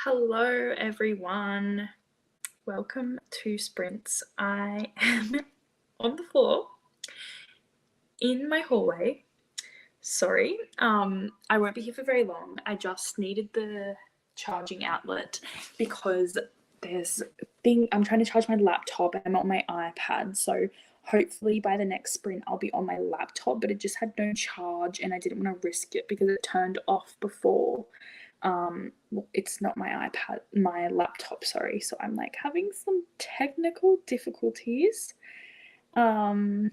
Hello, everyone. Welcome to Sprints. I am on the floor in my hallway. Sorry, I won't be here for very long. I just needed the charging outlet because I'm trying to charge my laptop. I'm on my iPad, so hopefully by the next sprint I'll be on my laptop, but it just had no charge and I didn't want to risk it because it turned off before. It's not my iPad, my laptop, sorry. So I'm like having some technical difficulties. But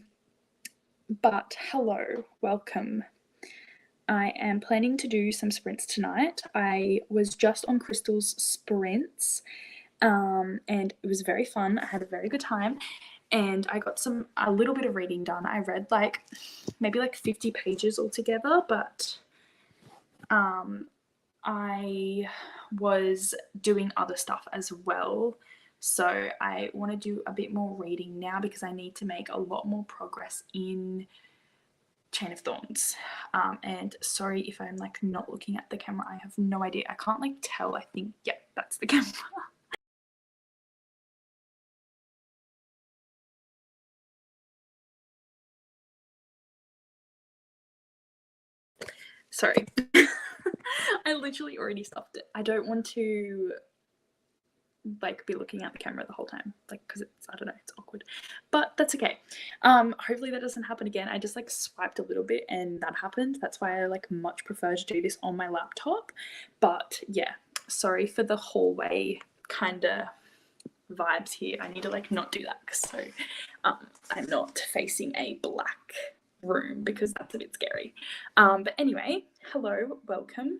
hello, welcome. I am planning to do some sprints tonight. I was just on Crystal's sprints, and it was very fun. I had a very good time, and I got a little bit of reading done. I read maybe 50 pages altogether, but I was doing other stuff as well. So I want to do a bit more reading now because I need to make a lot more progress in Chain of Thorns. And sorry if I'm not looking at the camera. I have no idea. I can't tell. I think, yep, that's the camera. Sorry. I literally already stopped it. I don't want to be looking at the camera the whole time, because I don't know, it's awkward, but that's okay. Hopefully that doesn't happen again. I just swiped a little bit and that happened. That's why I much prefer to do this on my laptop. But yeah, sorry for the hallway kind of vibes here. I need to not do that, so I'm not facing a black room because that's a bit scary. But anyway, hello, welcome.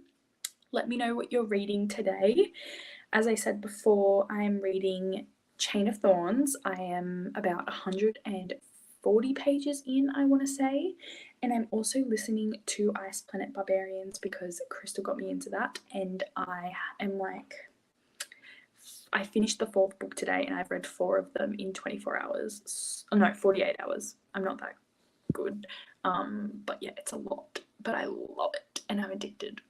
Let me know what you're reading today. As I said before, I'm reading Chain of Thorns. I am about 140 pages in, I want to say, and I'm also listening to Ice Planet Barbarians because Crystal got me into that, and I am I finished the 4th book today and I've read 4 of them in 24 hours. Oh, no, 48 hours. I'm not that good. But yeah, it's a lot, but I love it and I'm addicted.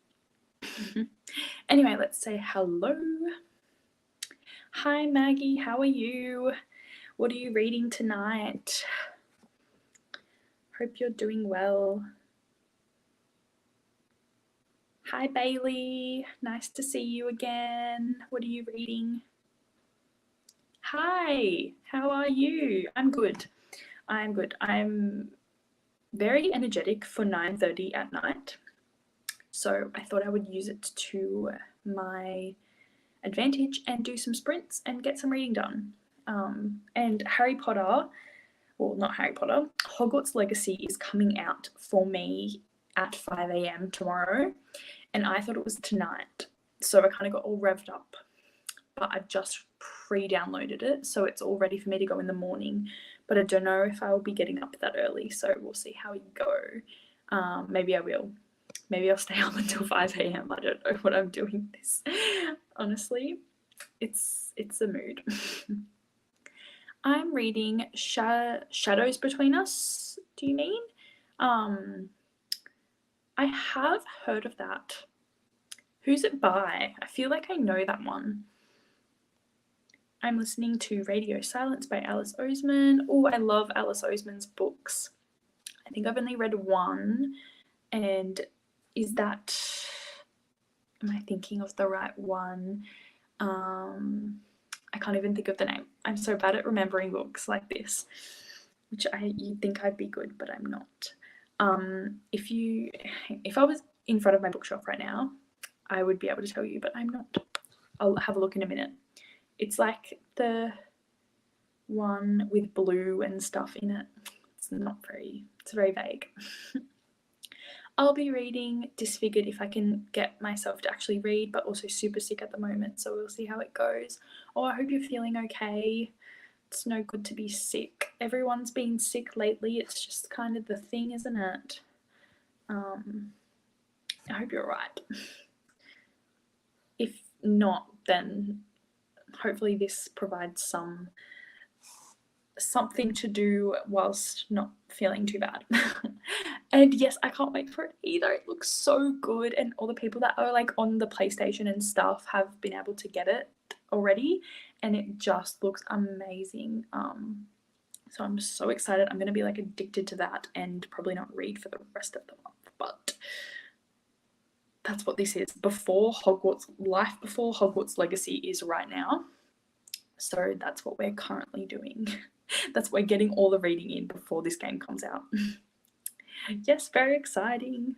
Anyway, let's say hello. Hi Maggie, how are you? What are you reading tonight? Hope you're doing well. Hi Bailey, nice to see you again. What are you reading? Hi, how are you? I'm good. I'm very energetic for 9:30 at night, so I thought I would use it to my advantage and do some sprints and get some reading done. And Harry Potter, well, not Harry Potter, Hogwarts Legacy is coming out for me at 5 a.m. tomorrow, and I thought it was tonight, so I kind of got all revved up, but I've just pre-downloaded it, so it's all ready for me to go in the morning, but I don't know if I will be getting up that early, so we'll see how we go. Maybe I will. Maybe I'll stay up until 5 a.m. I don't know what I'm doing this. Honestly, it's a mood. I'm reading Shadows Between Us, do you mean? I have heard of that. Who's it by? I feel like I know that one. I'm listening to Radio Silence by Alice Oseman. Oh, I love Alice Oseman's books. I think I've only read one, and am I thinking of the right one? I can't even think of the name. I'm so bad at remembering books like this, which you'd think I'd be good, but I'm not. If I was in front of my bookshelf right now, I would be able to tell you, but I'm not. I'll have a look in a minute. It's like the one with blue and stuff in it. It's very vague. I'll be reading Disfigured if I can get myself to actually read, but also super sick at the moment, so we'll see how it goes. Oh, I hope you're feeling okay. It's no good to be sick. Everyone's been sick lately. It's just kind of the thing, isn't it? I hope you're right. If not, then hopefully this provides some something to do whilst not feeling too bad. And yes, I can't wait for it either. It looks so good, and all the people that are like on the PlayStation and stuff have been able to get it already, and it just looks amazing. So I'm so excited. I'm gonna be like addicted to that and probably not read for the rest of the month, but that's what this is. Before Hogwarts, life before Hogwarts Legacy is right now. So that's what we're currently doing. That's why we're getting all the reading in before this game comes out. Yes, very exciting.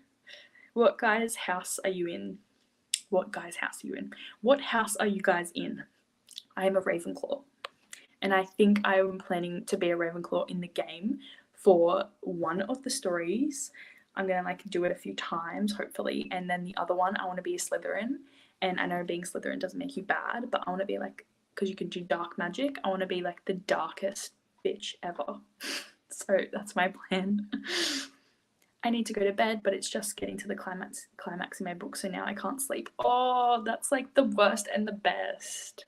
What guy's house are you in? What guy's house are you in? What house are you guys in? I am a Ravenclaw. And I think I am planning to be a Ravenclaw in the game for one of the stories. I'm gonna like do it a few times, hopefully, and then the other one I want to be a Slytherin. And I know being Slytherin doesn't make you bad, but I want to be like, because you can do dark magic, I want to be like the darkest bitch ever. So that's my plan. I need to go to bed, but it's just getting to the climax in my book, so now I can't sleep. Oh, that's like the worst and the best.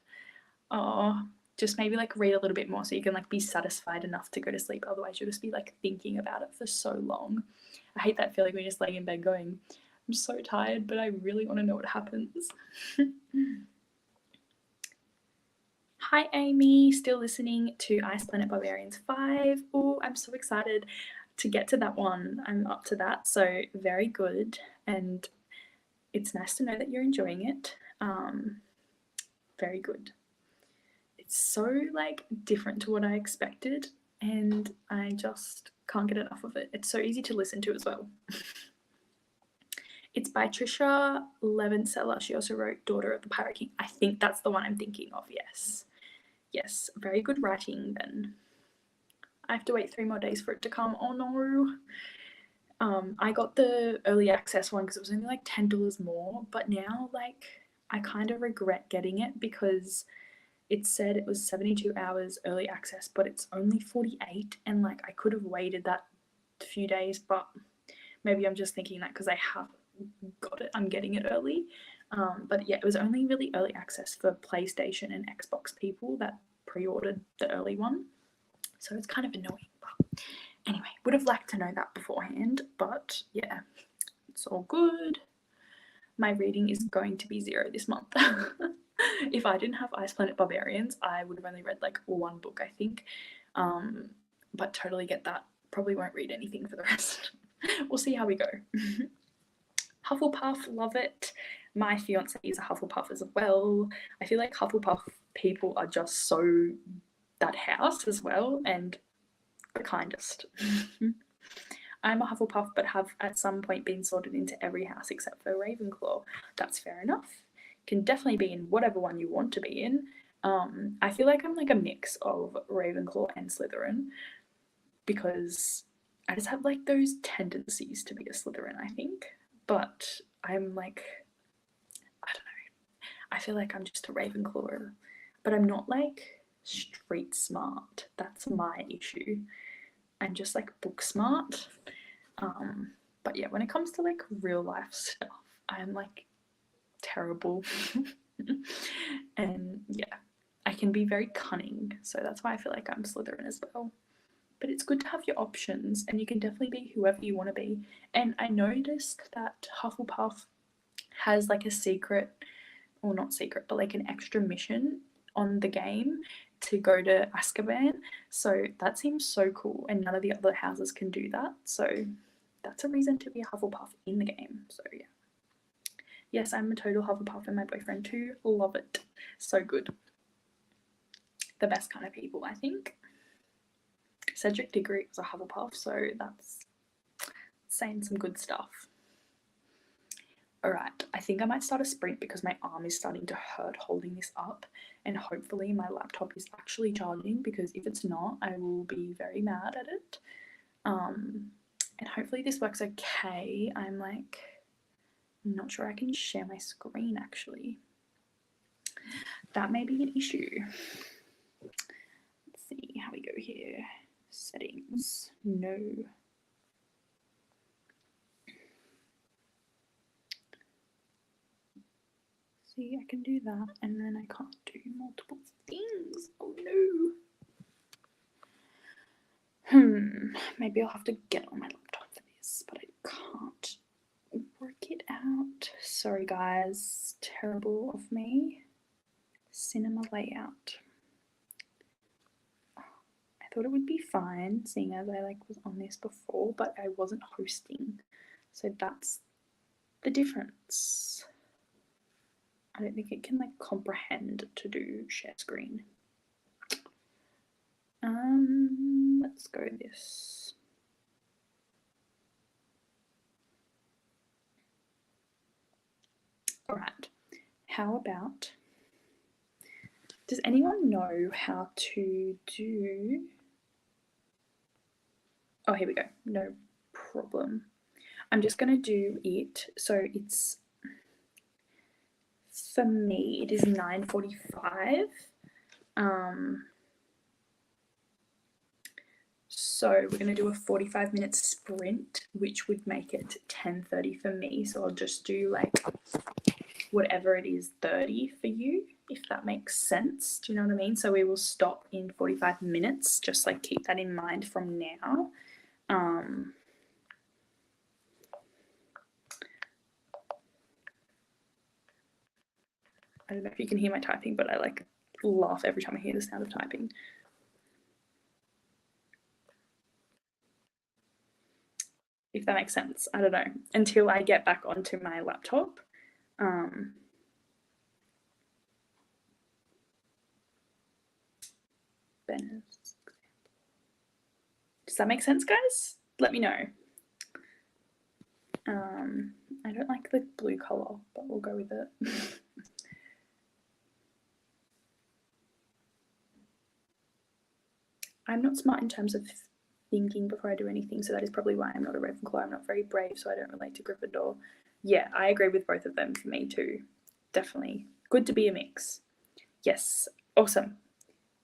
Oh, just maybe like read a little bit more so you can like be satisfied enough to go to sleep. Otherwise you'll just be like thinking about it for so long. I hate that feeling when you're just laying in bed going, I'm so tired, but I really want to know what happens. Hi Amy, still listening to Ice Planet Barbarians 5. Oh, I'm so excited to get to that one. I'm up to that, so very good. And it's nice to know that you're enjoying it. Very good. It's so like different to what I expected, and I just can't get enough of it. It's so easy to listen to as well. It's by Trisha Levenseller. She also wrote Daughter of the Pirate King. I think that's the one I'm thinking of, yes. Yes, very good writing then. I have to wait 3 more days for it to come. Oh no. I got the early access one because it was only like $10 more, but now like I kind of regret getting it because it said it was 72 hours early access, but it's only 48, and like I could have waited that few days, but maybe I'm just thinking that because I have got it, I'm getting it early. But yeah, it was only really early access for PlayStation and Xbox people that pre-ordered the early one, so it's kind of annoying. But anyway, would have liked to know that beforehand, but yeah, it's all good. My reading is going to be 0 this month. If I didn't have Ice Planet Barbarians, I would have only read like 1 book, I think. But totally get that. Probably won't read anything for the rest. We'll see how we go. Hufflepuff, love it. My fiance is a Hufflepuff as well. I feel like Hufflepuff people are just so that house as well, and the kindest. I'm a Hufflepuff, but have at some point been sorted into every house except for Ravenclaw. That's fair enough. Can definitely be in whatever one you want to be in. I feel like I'm like a mix of Ravenclaw and Slytherin because I just have like those tendencies to be a Slytherin, I think. But I'm like, I don't know. I feel like I'm just a Ravenclaw, but I'm not like street smart. That's my issue. I'm just like book smart. But yeah, when it comes to like real life stuff, I'm like terrible. And yeah, I can be very cunning, so that's why I feel like I'm Slytherin as well. But it's good to have your options, and you can definitely be whoever you want to be. And I noticed that Hufflepuff has like a secret, or not secret, but like an extra mission on the game to go to Azkaban. So that seems so cool, and none of the other houses can do that. So that's a reason to be a Hufflepuff in the game. So yeah. Yes, I'm a total Hufflepuff, and my boyfriend too. Love it. So good. The best kind of people, I think. Cedric Diggory was a Hufflepuff, so that's saying some good stuff. Alright, I think I might start a sprint because my arm is starting to hurt holding this up, and hopefully my laptop is actually charging, because if it's not, I will be very mad at it. And hopefully this works okay. I'm like not sure I can share my screen actually. That may be an issue. Let's see how we go here. Settings. No. See, I can do that, and then I can't do multiple things. Oh no. Maybe I'll have to get on my laptop for this, but I can't work it out. Sorry guys, terrible of me. Cinema layout. I thought it would be fine, seeing as I was on this before, but I wasn't hosting. So that's the difference. I don't think it can comprehend to do share screen. Let's go this. All right, how about, does anyone know how to do, oh, here we go, no problem. I'm just gonna do it, so it's, for me, it is 9:45. So we're gonna do a 45-minute sprint, which would make it 10:30 for me. So I'll just do whatever it is 30 for you, if that makes sense. Do you know what I mean? So we will stop in 45 minutes. Just keep that in mind from now. I don't know if you can hear my typing, but I laugh every time I hear the sound of typing. If that makes sense. I don't know. Until I get back onto my laptop. Does that make sense, guys? Let me know. I don't like the blue colour, but we'll go with it. I'm not smart in terms of thinking before I do anything, so that is probably why I'm not a Ravenclaw. I'm not very brave, so I don't relate to Gryffindor. Yeah, I agree with both of them for me too. Definitely. Good to be a mix. Yes, awesome.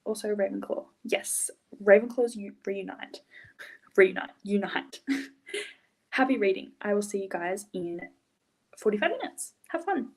Also Ravenclaw. Yes, Ravenclaws reunite. Unite. Happy reading. I will see you guys in 45 minutes. Have fun.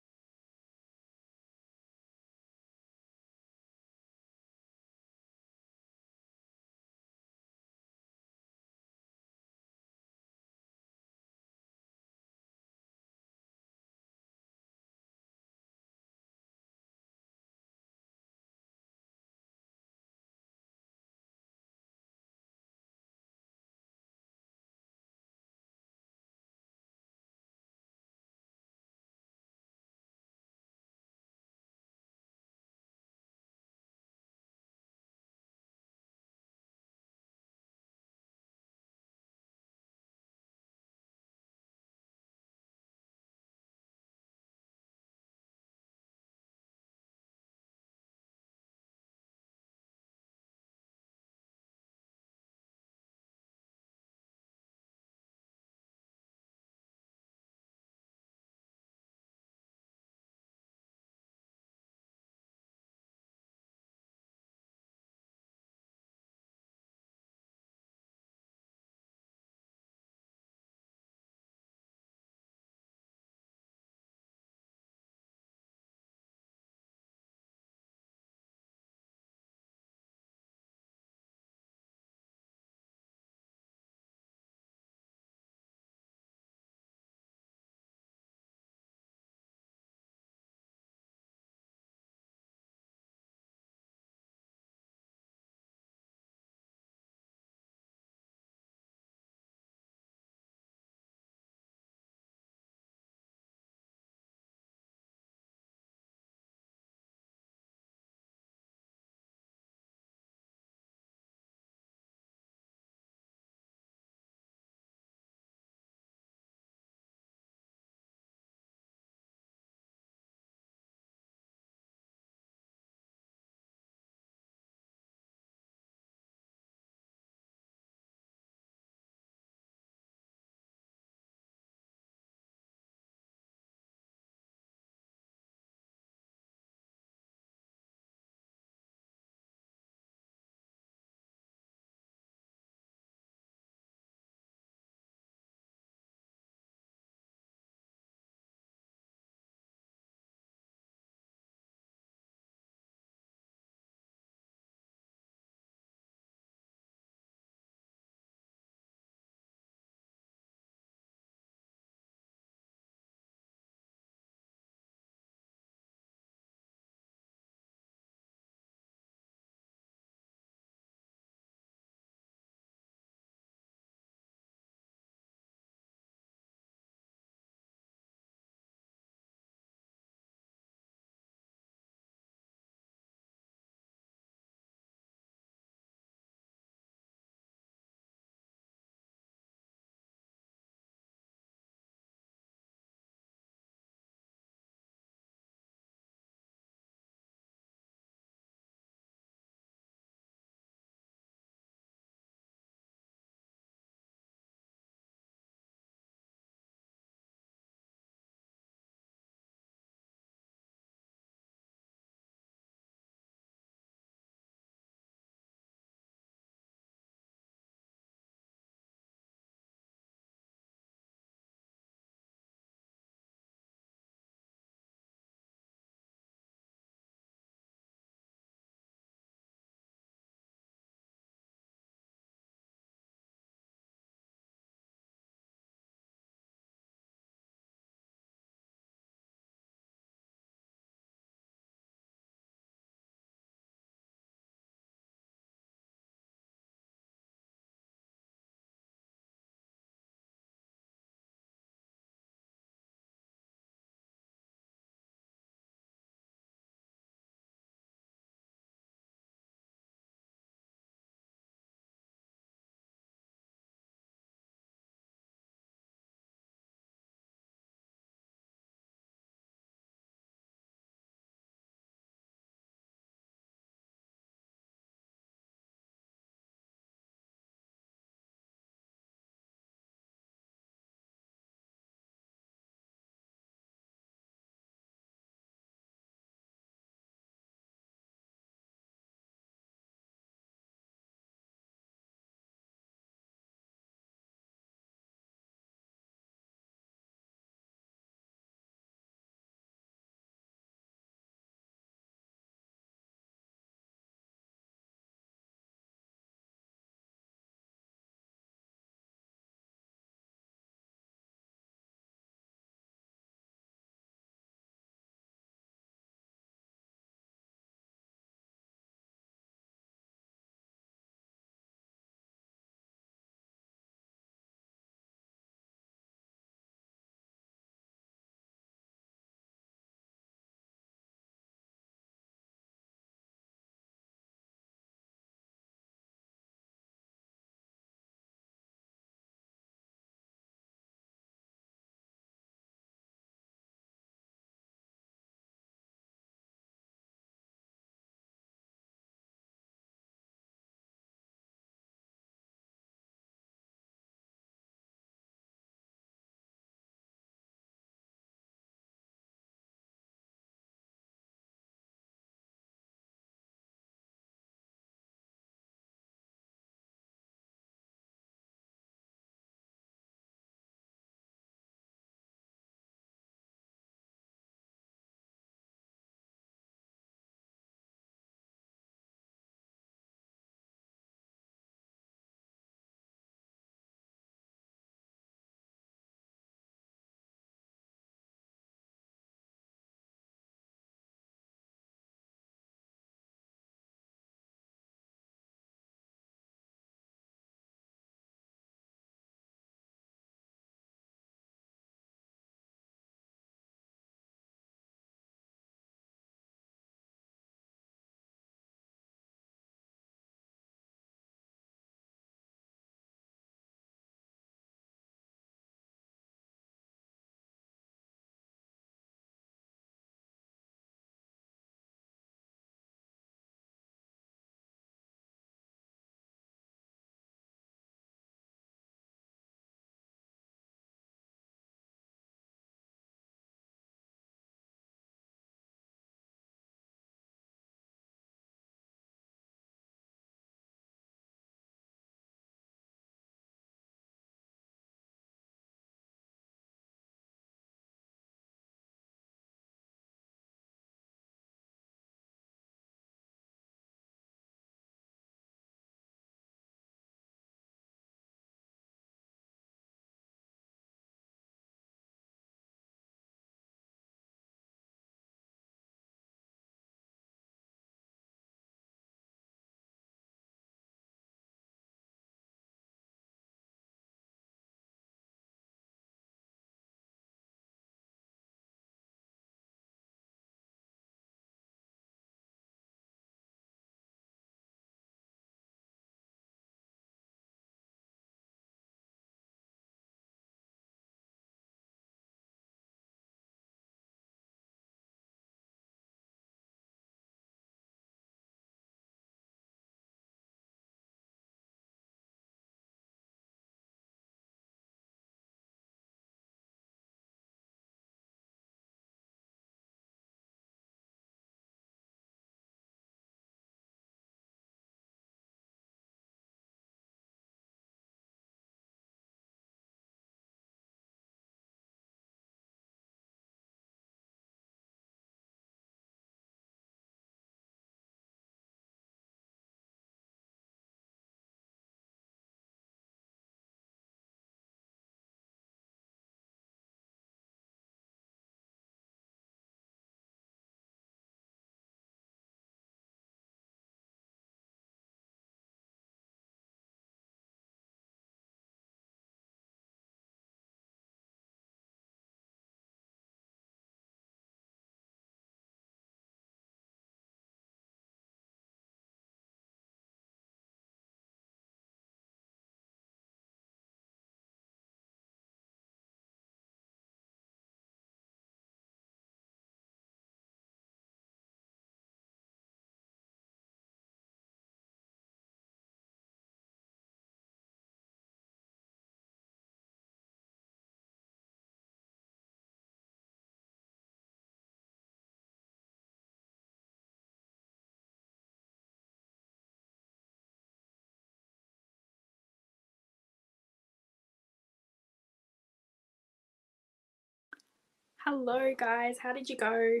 Hello, guys. How did you go?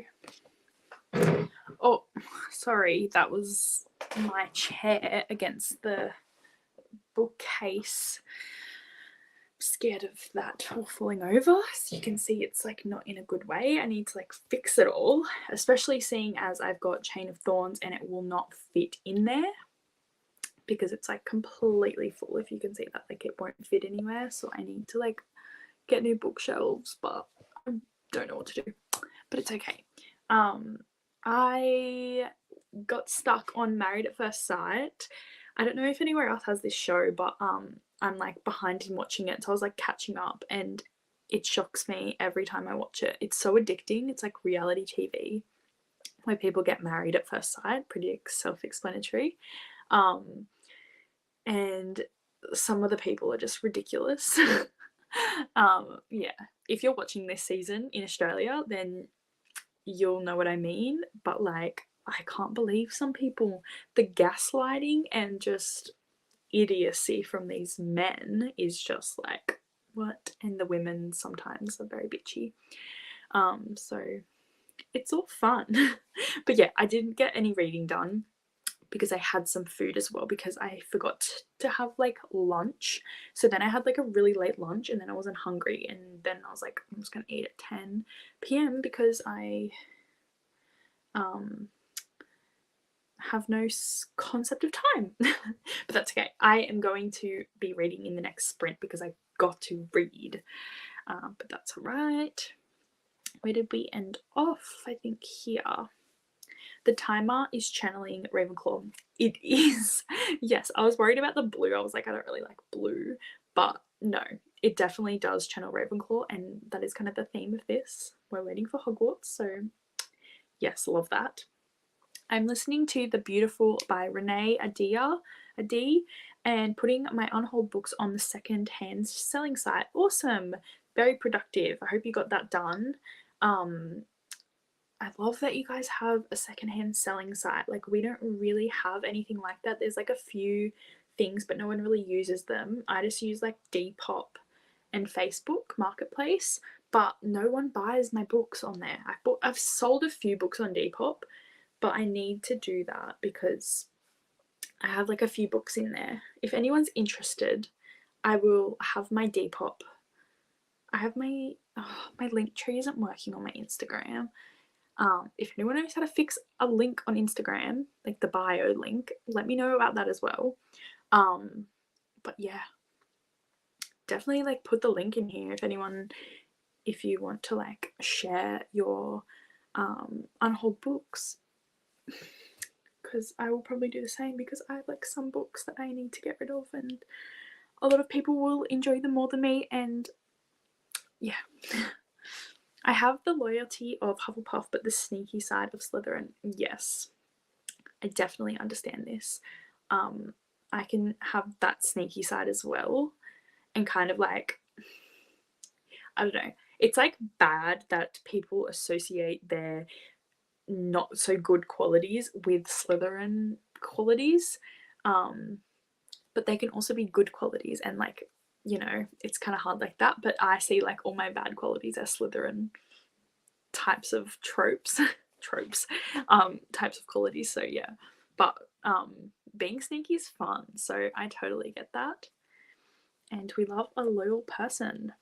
Oh, sorry. That was my chair against the bookcase. I'm scared of that all falling over. So you can see it's like not in a good way. I need to like fix it all, especially seeing as I've got Chain of Thorns and it will not fit in there because it's like completely full. If you can see that, like it won't fit anywhere. So I need to like get new bookshelves, but I don't know what to do. But it's okay. I got stuck on Married at First Sight. I don't know if anywhere else has this show, but I'm like behind in watching it, so I was like catching up, and it shocks me every time I watch it. It's so addicting. It's like reality TV where people get married at first sight. Pretty self-explanatory. And some of the people are just ridiculous. Yeah, if you're watching this season in Australia, then you'll know what I mean. But like, I can't believe some people, the gaslighting and just idiocy from these men is just like, what? And the women sometimes are very bitchy. So it's all fun. But yeah, I didn't get any reading done because I had some food as well because I forgot to have like lunch. So then I had like a really late lunch and then I wasn't hungry, and then I was like, I'm just gonna eat at 10 p.m. because I have no concept of time. But that's okay. I am going to be reading in the next sprint because I've got to read. But that's all right. Where did we end off? I think here. The timer is channeling Ravenclaw. It is. Yes, I was worried about the blue. I was like, I don't really like blue. But no, it definitely does channel Ravenclaw, and that is kind of the theme of this. We're waiting for Hogwarts, so yes, love that. I'm listening to The Beautiful by Renee Adi, and putting my Unhold books on the second-hand selling site. Awesome. Very productive. I hope you got that done. I love that you guys have a secondhand selling site. Like, we don't really have anything like that. There's like a few things, but no one really uses them. I just use like Depop and Facebook Marketplace, but no one buys my books on there. I've sold a few books on Depop, but I need to do that because I have like a few books in there. If anyone's interested, I will have my Depop. I have my link tree isn't working on my Instagram. If anyone knows how to fix a link on Instagram, like the bio link, let me know about that as well. But yeah, definitely like put the link in here if you want to like share your Unhold books, because I will probably do the same because I have like some books that I need to get rid of, and a lot of people will enjoy them more than me, and yeah. I have the loyalty of Hufflepuff, but the sneaky side of Slytherin. Yes, I definitely understand this. I can have that sneaky side as well, and kind of like, I don't know. It's like bad that people associate their not so good qualities with Slytherin qualities, but they can also be good qualities, and like, you know, it's kind of hard like that. But I see like all my bad qualities as Slytherin types of types of qualities. So yeah, but being sneaky is fun, so I totally get that, and we love a loyal person.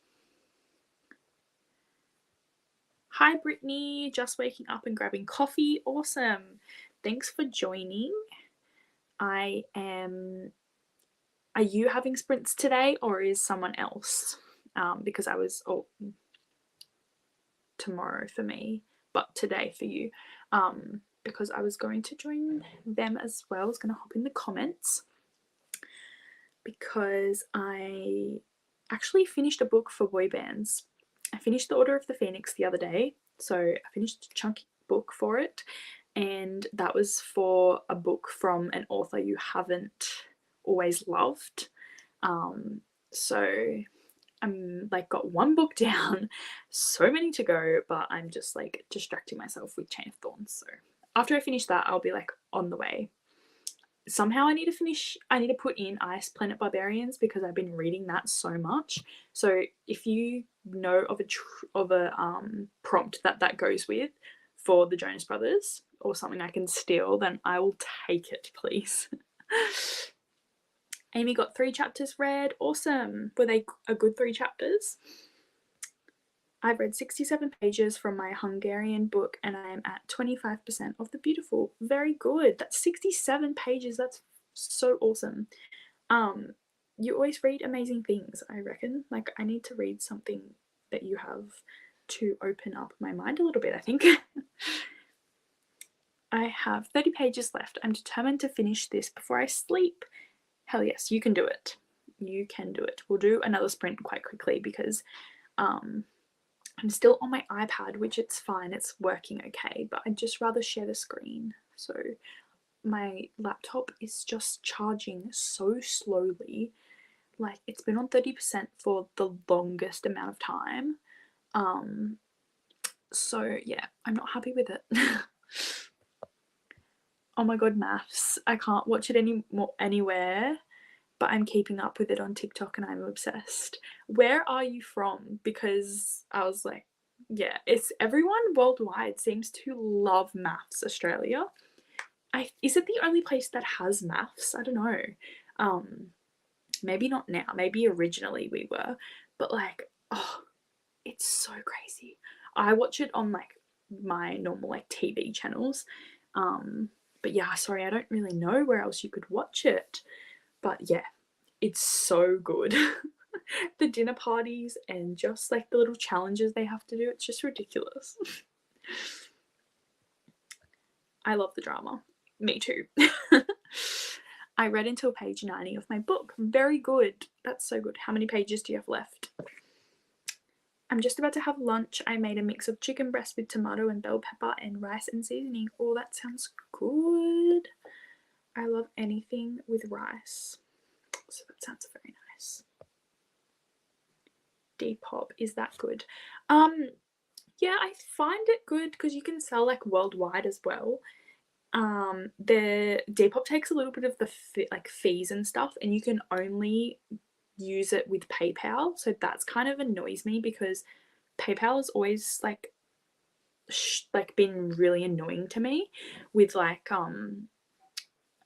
Hi Brittany, just waking up and grabbing coffee. Awesome, thanks for joining. Are you having sprints today, or is someone else? Because I was tomorrow for me, but today for you, because I was going to join them as well. I was going to hop in the comments because I actually finished a book for boy bands. I finished The Order of the Phoenix the other day, so I finished a chunky book for it, and that was for a book from an author you haven't always loved. So I'm like got one book down, so many to go, but I'm just like distracting myself with Chain of Thorns. So after I finish that, I'll be like on the way. somehow I need to put in Ice Planet Barbarians because I've been reading that so much. So if you know of a prompt that goes with for the Jonas Brothers or something I can steal, then I will take it, please. Amy got 3 chapters read. Awesome. Were they a good 3 chapters? I've read 67 pages from my Hungarian book and I am at 25% of the beautiful. Very good. That's 67 pages. That's so awesome. You always read amazing things, I reckon. Like, I need to read something that you have to open up my mind a little bit, I think. I have 30 pages left. I'm determined to finish this before I sleep. Hell yes, you can do it. You can do it. We'll do another sprint quite quickly because I'm still on my iPad, which it's fine, it's working okay, but I'd just rather share the screen. So my laptop is just charging so slowly. Like, it's been on 30% for the longest amount of time. So yeah, I'm not happy with it. Oh my god, maths. I can't watch it anywhere, but I'm keeping up with it on TikTok and I'm obsessed. Where are you from? Because I was like, yeah, it's everyone worldwide seems to love maths. Australia. Is it the only place that has maths? I don't know. Maybe not now. Maybe originally we were, but like, oh, it's so crazy. I watch it on like my normal like TV channels. But yeah, sorry, I don't really know where else you could watch it. But yeah, it's so good. The dinner parties and just like the little challenges they have to do, it's just ridiculous. I love the drama. Me too. I read until page 90 of my book. Very good. That's so good. How many pages do you have left? I'm just about to have lunch. I made a mix of chicken breast with tomato and bell pepper and rice and seasoning. Oh, that sounds good. I love anything with rice. So that sounds very nice. Depop, is that good? Yeah, I find it good because you can sell like worldwide as well. The Depop takes a little bit of the fees and stuff, and you can only use it with PayPal. So that's kind of annoys me because PayPal has always like been really annoying to me with like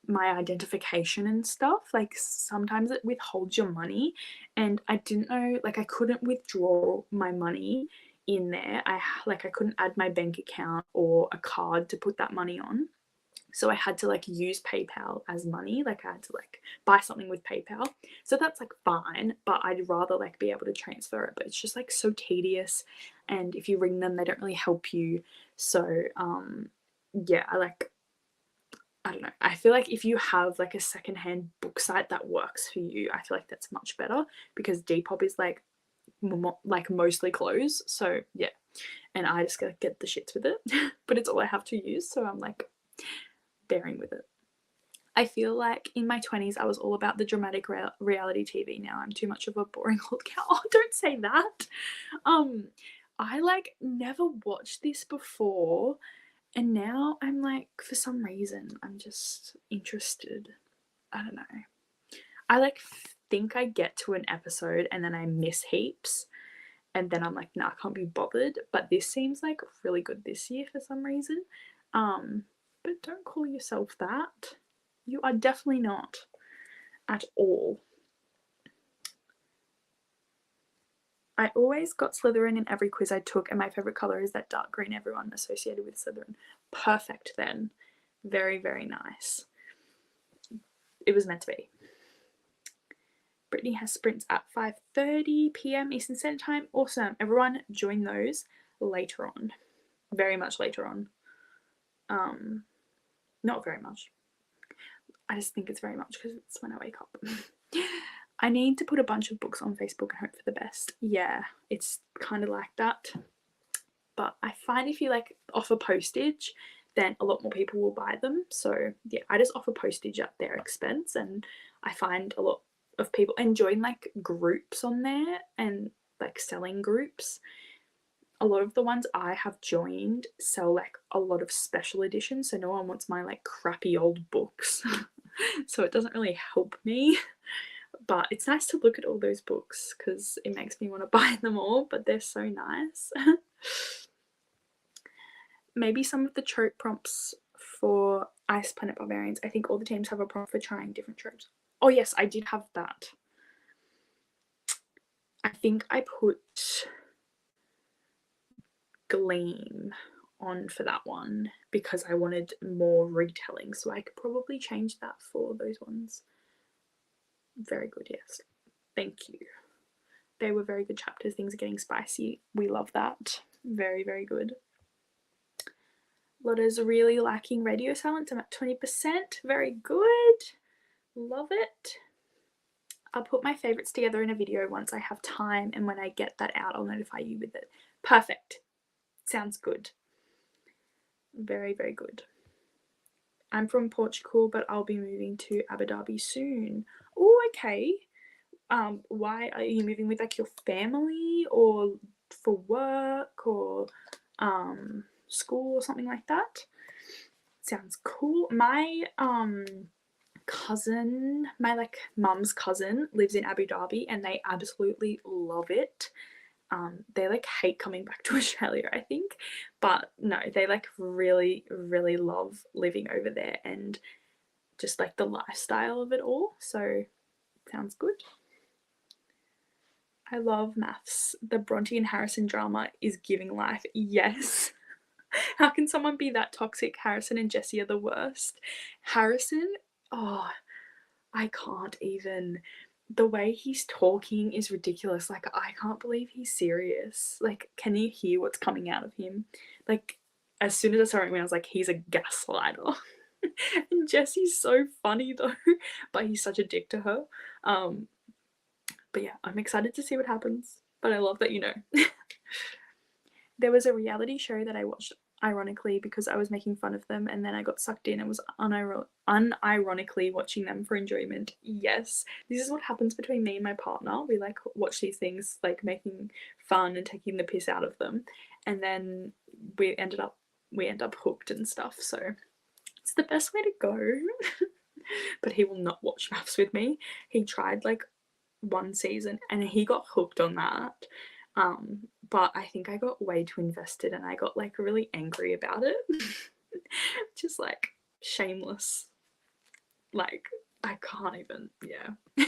my identification and stuff. Like sometimes it withholds your money, and I didn't know, like I couldn't withdraw my money in there. I couldn't add my bank account or a card to put that money on. So I had to like use PayPal as money. Like I had to like buy something with PayPal. So that's like fine, but I'd rather like be able to transfer it. But it's just like so tedious, and if you ring them, they don't really help you. So yeah, I don't know. I feel like if you have like a secondhand book site that works for you, I feel like that's much better because Depop is like mostly closed. So yeah, and I just gotta get the shits with it. But it's all I have to use, so I'm like bearing with it. I feel like in my 20s I was all about the dramatic reality TV. Now I'm too much of a boring old cow. Oh, don't say that. I like never watched this before, and now I'm like, for some reason I'm just interested. I don't know. I like think I get to an episode and then I miss heaps, and then I'm like, nah, I can't be bothered. But this seems like really good this year for some reason. But don't call yourself that. You are definitely not at all. I always got Slytherin in every quiz I took, and my favourite colour is that dark green everyone associated with Slytherin. Perfect then. Very, very nice. It was meant to be. Brittany has sprints at 5:30 p.m. Eastern Standard Time. Awesome. Everyone join those later on. Very much later on. Not very much. I just think it's very much because it's when I wake up. I need to put a bunch of books on Facebook and hope for the best. Yeah, it's kind of like that. But I find if you like offer postage, then a lot more people will buy them. So yeah, I just offer postage at their expense, and I find a lot of people enjoying like groups on there and like selling groups. A lot of the ones I have joined sell like a lot of special editions, so no one wants my like crappy old books. so it doesn't really help me. But it's nice to look at all those books because it makes me want to buy them all, but they're so nice. Maybe some of the trope prompts for Ice Planet Barbarians. I think all the teams have a prompt for trying different tropes. Oh yes, I did have that. I think I put Gleam on for that one because I wanted more retelling, so I could probably change that for those ones. Very good, yes. Thank you. They were very good chapters. Things are getting spicy. We love that. Very, very good. Lotta's really lacking radio silence. I'm at 20%. Very good. Love it. I'll put my favourites together in a video once I have time, and when I get that out, I'll notify you with it. Perfect. Sounds good. Very, very good. I'm from Portugal, but I'll be moving to Abu Dhabi soon. Oh, okay. Why are you moving with like your family or for work or school or something like that? Sounds cool. My cousin, my like mum's cousin lives in Abu Dhabi and they absolutely love it. They like hate coming back to Australia, I think, but no, they like really, really love living over there and just like the lifestyle of it all. So sounds good. I love maths. The Bronte and Harrison drama is giving life. Yes. How can someone be that toxic? Harrison and Jessie are the worst. Harrison, oh, I can't even. The way he's talking is ridiculous. Like, I can't believe he's serious. Like, can you hear what's coming out of him? Like, as soon as I saw him, I was like, he's a gaslighter. And Jessie's so funny though, but he's such a dick to her. But yeah, I'm excited to see what happens. But I love that you know. There was a reality show that I watched ironically because I was making fun of them, and then I got sucked in and was unironically watching them for enjoyment. Yes, this is what happens between me and my partner. We like watch these things like making fun and taking the piss out of them, and then we end up hooked and stuff. So it's the best way to go. But he will not watch maths with me. He tried like one season and he got hooked on that. But I think I got way too invested and I got like really angry about it. Just like shameless. Like I can't even, yeah.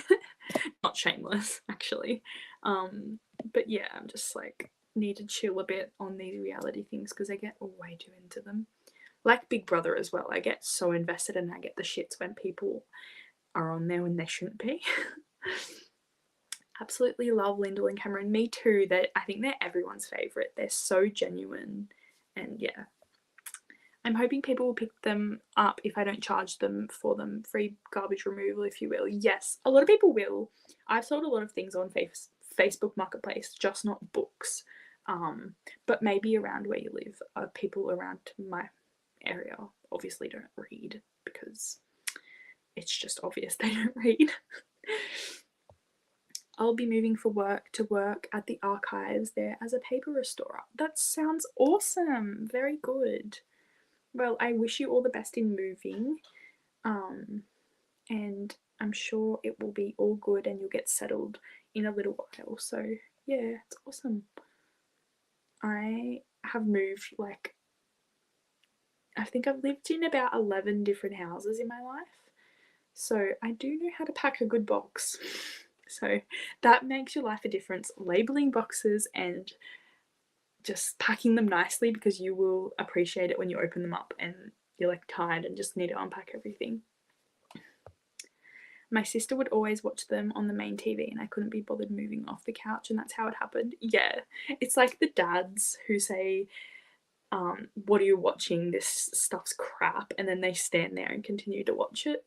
Not shameless actually. But yeah, I'm just like need to chill a bit on these reality things because I get way too into them. Like Big Brother as well. I get so invested and I get the shits when people are on there when they shouldn't be. Absolutely love Lyndall and Cameron. Me too. I think they're everyone's favourite. They're so genuine and yeah. I'm hoping people will pick them up if I don't charge them for them. Free garbage removal, if you will. Yes, a lot of people will. I've sold a lot of things on Facebook Marketplace, just not books. But maybe around where you live. People around my area obviously don't read because it's just obvious they don't read. I'll be moving for work to work at the archives there as a paper restorer. That sounds awesome. Very good. Well, I wish you all the best in moving. And I'm sure it will be all good and you'll get settled in a little while. So yeah, it's awesome. I have moved like, I think I've lived in about 11 different houses in my life. So I do know how to pack a good box. So that makes your life a difference. Labeling boxes and just packing them nicely because you will appreciate it when you open them up and you're like tired and just need to unpack everything. My sister would always watch them on the main TV and I couldn't be bothered moving off the couch, and that's how it happened. Yeah, it's like the dads who say, what are you watching? This stuff's crap. And then they stand there and continue to watch it.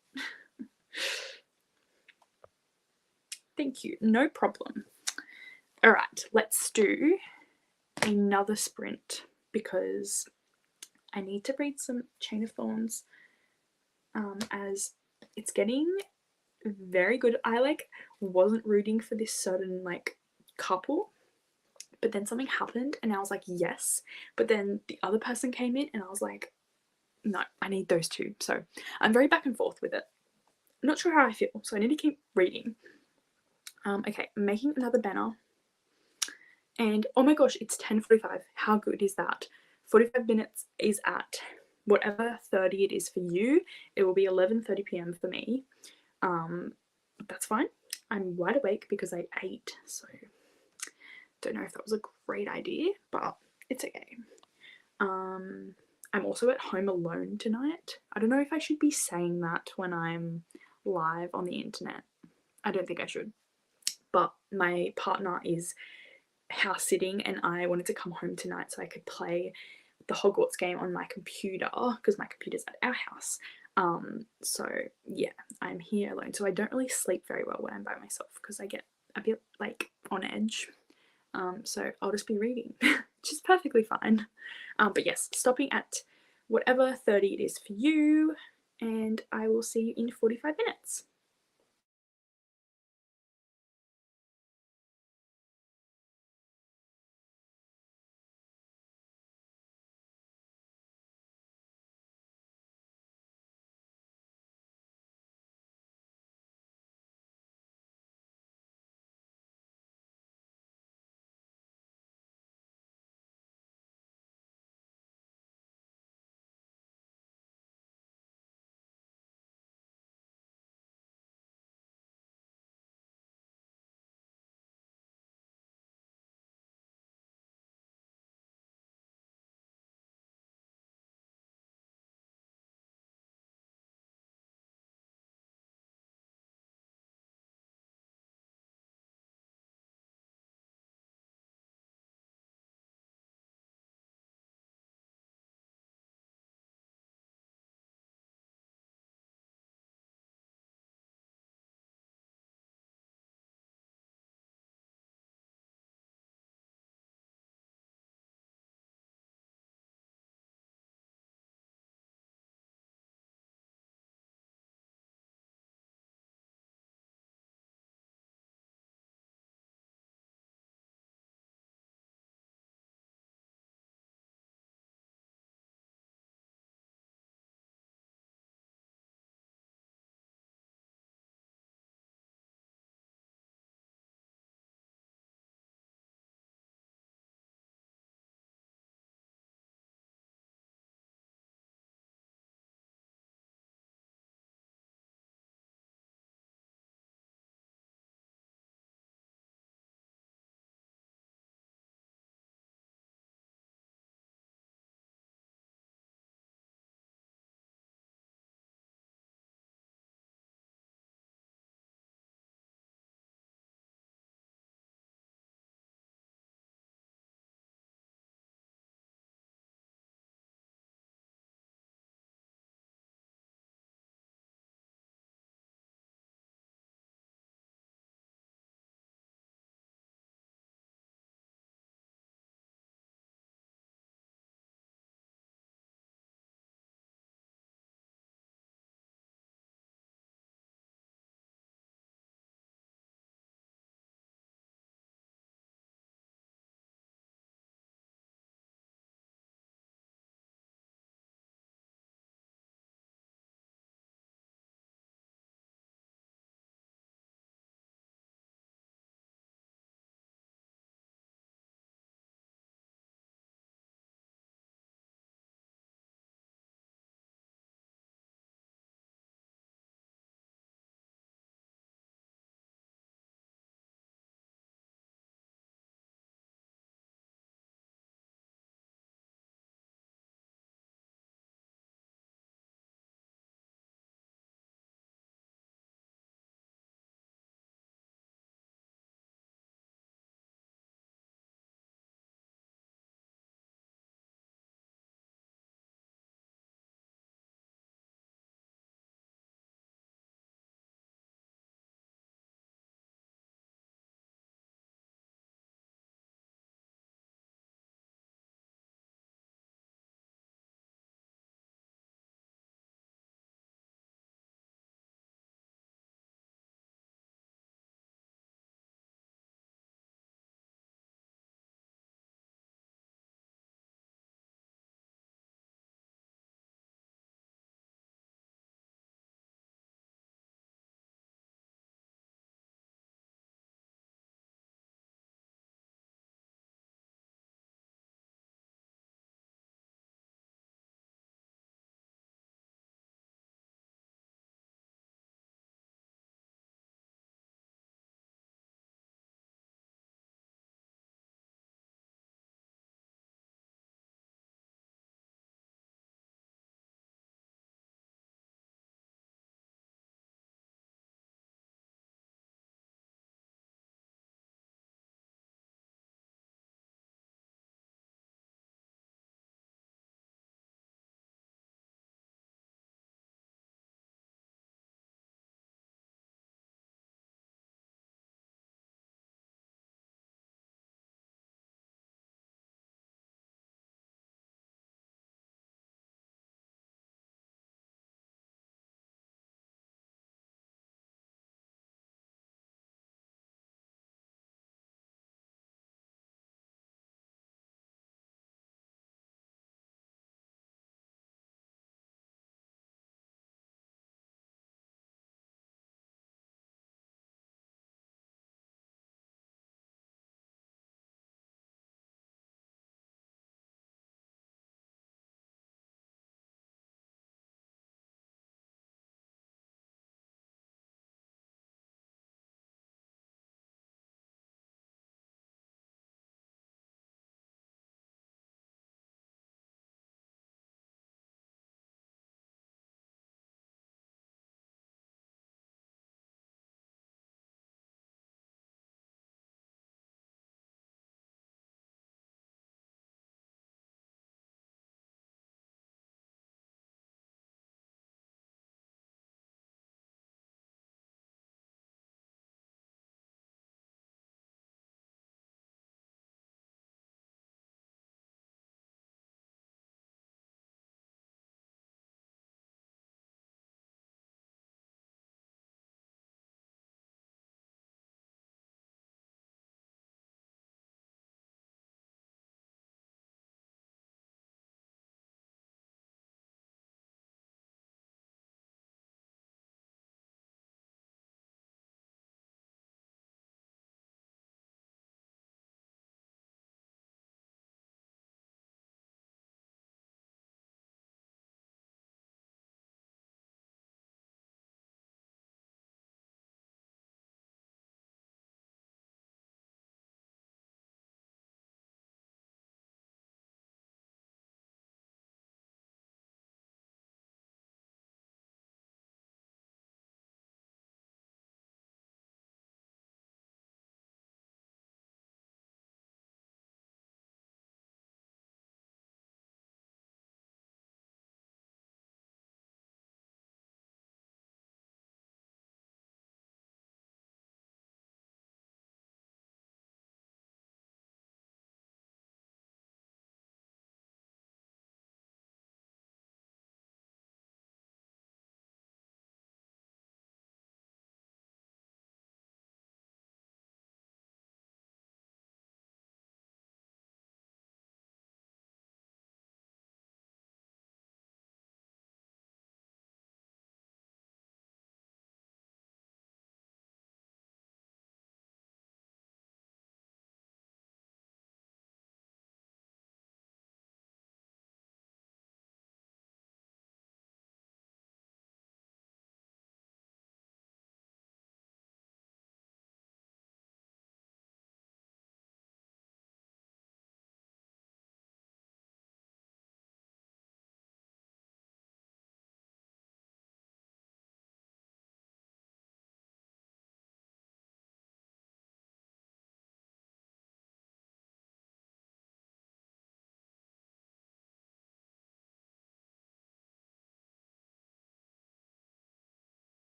Thank you. No problem. All right, let's do another sprint because I need to read some Chain of Thorns as it's getting very good. I like wasn't rooting for this certain like couple, but then something happened and I was like yes, but then the other person came in and I was like no, I need those two. So I'm very back and forth with it. not sure how I feel, so I need to keep reading. Okay, I'm making another banner. And oh my gosh, it's 10:45. How good is that? 45 minutes is at whatever 30 it is for you. It will be 11:30 p.m. for me. That's fine. I'm wide awake because I ate, so don't know if that was a great idea, but it's okay. I'm also at home alone tonight. I don't know if I should be saying that when I'm live on the internet. I don't think I should. But my partner is house sitting and I wanted to come home tonight so I could play the Hogwarts game on my computer because my computer's at our house. So yeah, I'm here alone. So I don't really sleep very well when I'm by myself because I get a bit like on edge. So I'll just be reading, which is perfectly fine. But yes, stopping at whatever 30 it is for you, and I will see you in 45 minutes.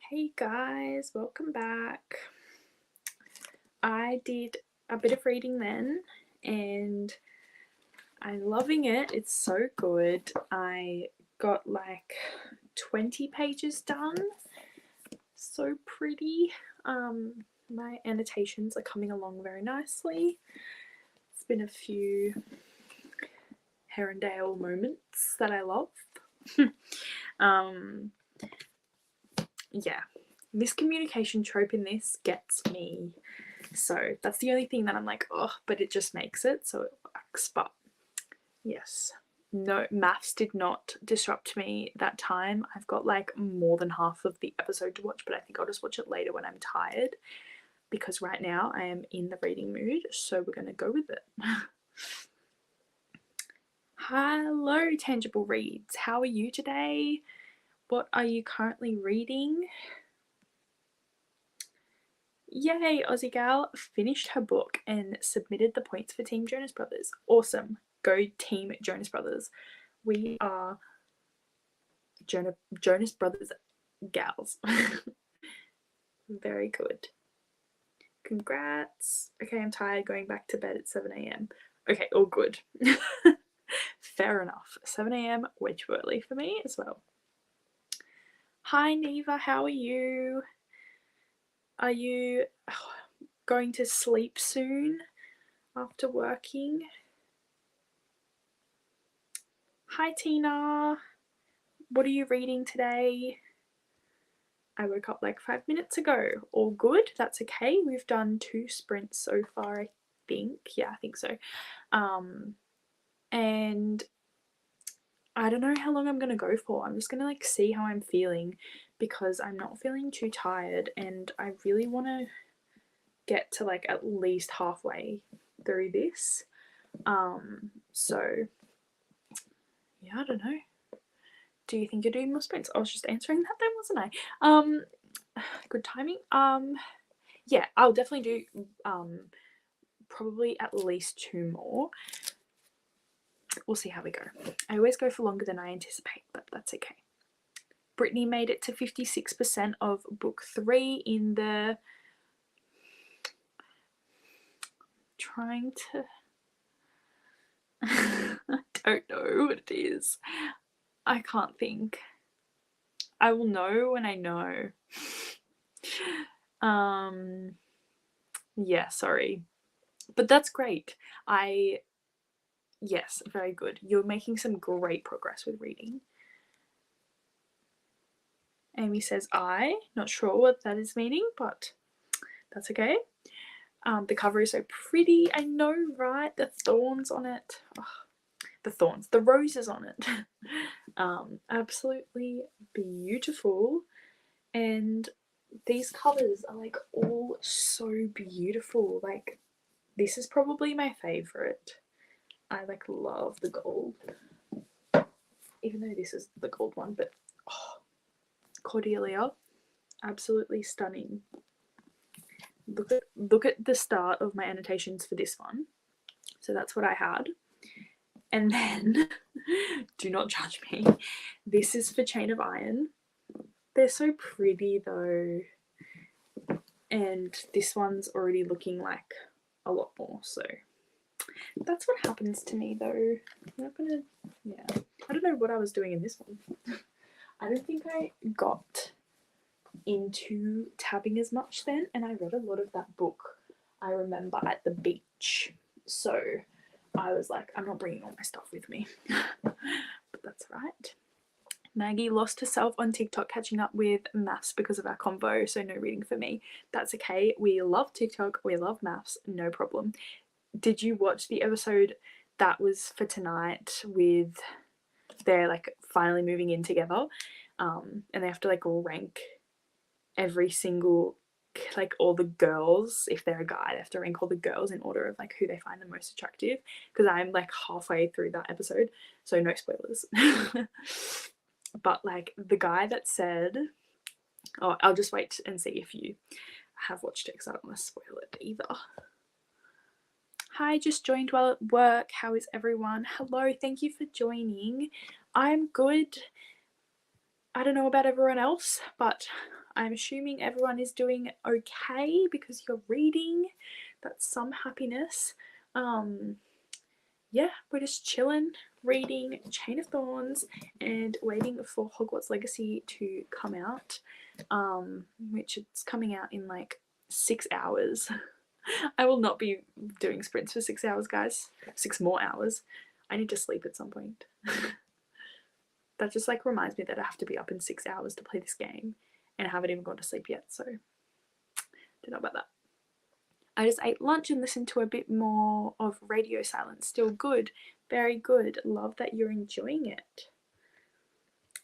Hey guys, welcome back. I did a bit of reading then and I'm loving it. It's so good. I got like 20 pages done. So pretty. My annotations are coming along very nicely. It's been a few Herondale moments that I love. Yeah, miscommunication trope in this gets me. So that's the only thing that I'm like, oh, but it just makes it so it works. But yes, no, maths did not disrupt me that time. I've got like more than half of the episode to watch, but I think I'll just watch it later when I'm tired because right now I am in the reading mood, so we're going to go with it. Hello, Tangible Reads. How are you today? What are you currently reading? Yay, Aussie gal finished her book and submitted the points for Team Jonas Brothers. Awesome. Go Team Jonas Brothers. We are Jonas Brothers gals. Very good. Congrats. Okay, I'm tired, going back to bed at 7 a.m. Okay, all good. Fair enough. 7 a.m. way too early for me as well. Hi Neva, how are you? Are you going to sleep soon after working? Hi Tina, what are you reading today? I woke up like 5 minutes ago. All good, that's okay. We've done 2 sprints so far, I think. Yeah, I think so. And I don't know how long I'm gonna go for. I'm just gonna like see how I'm feeling because I'm not feeling too tired and I really want to get to like at least halfway through this. So yeah, I don't know. Do you think you're doing more sprints? I was just answering that then, wasn't I? Good timing. Yeah, I'll definitely do probably at least 2 more. We'll see how we go. I always go for longer than I anticipate, but that's okay. Brittany made it to 56% of book 3 in the trying to I don't know what it is. I can't think. I will know when I know. Yeah, sorry. But that's great. Yes, very good. You're making some great progress with reading. Amy says not sure what that is meaning, but that's okay. The cover is so pretty. I know, right? The thorns on it. Oh, the roses on it. Absolutely beautiful. And these covers are like all so beautiful. Like this is probably my favorite. I like love the gold. Even though this is the gold one, but Cordelia, absolutely stunning. Look at the start of my annotations for this one. So that's what I had. And then, do not judge me, this is for Chain of Iron. They're so pretty though. And this one's already looking like a lot more, so that's what happens to me though. I'm not gonna, yeah. I don't know what I was doing in this one. I don't think I got into tabbing as much then, and I read a lot of that book, I remember, at the beach. So I was like, I'm not bringing all my stuff with me. But that's right. Maggie lost herself on TikTok catching up with maths because of our convo, so no reading for me. That's okay. We love TikTok. We love maths. No problem. Did you watch the episode that was for tonight with they're like finally moving in together, and they have to like rank every single, like all the girls, if they're a guy, they have to rank all the girls in order of like who they find the most attractive, because I'm like halfway through that episode, so no spoilers. But like the guy that said, oh, I'll just wait and see if you have watched it because I don't want to spoil it either. Hi, just joined while at work. How is everyone? Hello, thank you for joining. I'm good. I don't know about everyone else, but I'm assuming everyone is doing okay because you're reading. That's some happiness. Yeah, we're just chilling, reading Chain of Thorns and waiting for Hogwarts Legacy to come out, which it's coming out in like 6 hours. I will not be doing sprints for 6 hours, guys. 6 more hours. I need to sleep at some point. That just like reminds me that I have to be up in 6 hours to play this game, and I haven't even gone to sleep yet, so don't know about that. I just ate lunch and listened to a bit more of Radio Silence. Still good. Very good. Love that you're enjoying it.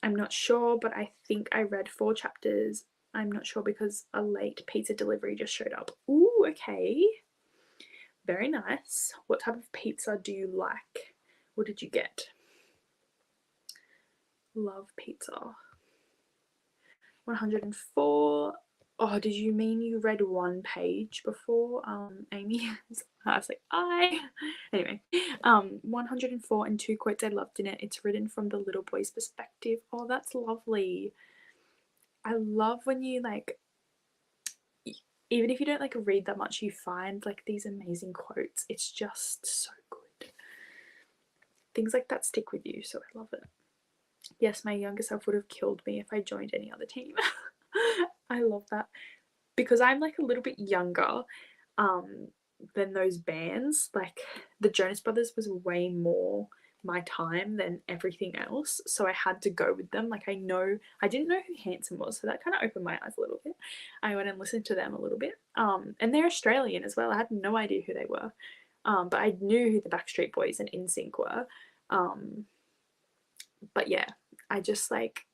I'm not sure, but I think I read 4 chapters. I'm not sure because a late pizza delivery just showed up. Ooh, okay. Very nice. What type of pizza do you like? What did you get? Love pizza. 104. Oh, did you mean you read 1 page before, Amy? I was like, Anyway, 104 and 2 quotes I loved in it. It's written from the little boy's perspective. Oh, that's lovely. I love when you like, even if you don't like read that much, you find like these amazing quotes. It's just so good. Things like that stick with you, so I love it. Yes, my younger self would have killed me if I joined any other team. I love that. Because I'm like a little bit younger than those bands, like the Jonas Brothers was way more my time than everything else, so I had to go with them. Like I didn't know who Hanson was, so that kind of opened my eyes a little bit. I went and listened to them a little bit, and they're Australian as well. I had no idea who they were, but I knew who the Backstreet Boys and NSYNC were. But yeah, I just like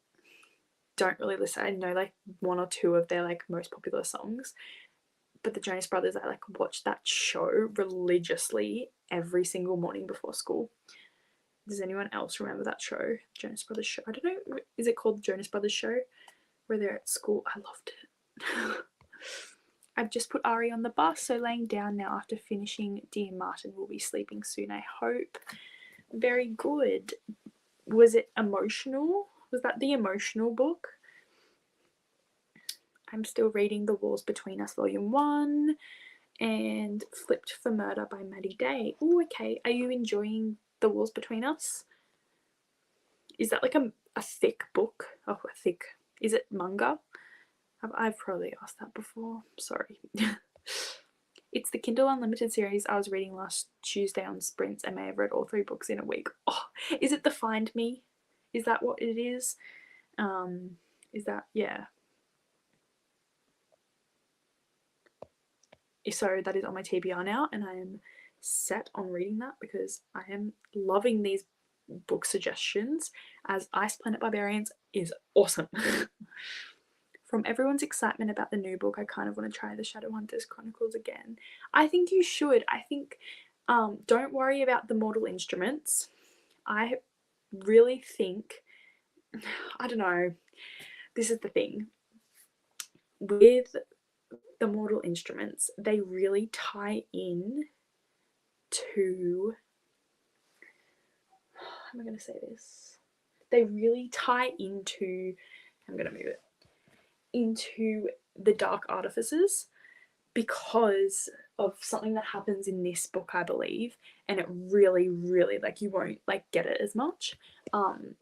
don't really listen. I know like 1 or 2 of their like most popular songs, but the Jonas Brothers, I like watched that show religiously every single morning before school. Does anyone else remember that show, Jonas Brothers show? I don't know, is it called Jonas Brothers show, where they're at school? I loved it. I've just put Ari on the bus, so laying down now after finishing Dear Martin. Will be sleeping soon, I hope. Very good. Was it emotional? Was that the emotional book? I'm still reading The Walls Between Us Volume 1 and Flipped for Murder by Maddie Day. Oh, okay. Are you enjoying The Walls Between Us? Is that like a thick book? Oh, a thick. Is it manga? I've probably asked that before. Sorry. It's the Kindle Unlimited series I was reading last Tuesday on sprints. I may have read all 3 books in a week. Oh, is it the Find Me? Is that what it is? Is that, yeah. So that is on my TBR now, and I am set on reading that because I am loving these book suggestions, as Ice Planet Barbarians is awesome. From everyone's excitement about the new book, I kind of want to try the Shadowhunters Chronicles again. I think you should. I think don't worry about the Mortal Instruments. I really think, I don't know, this is the thing with the Mortal Instruments, they really tie in to, how am I going to say this? They really tie into, I'm going to move it, into the Dark Artificers because of something that happens in this book, I believe, and it really, really, like, you won't like get it as much.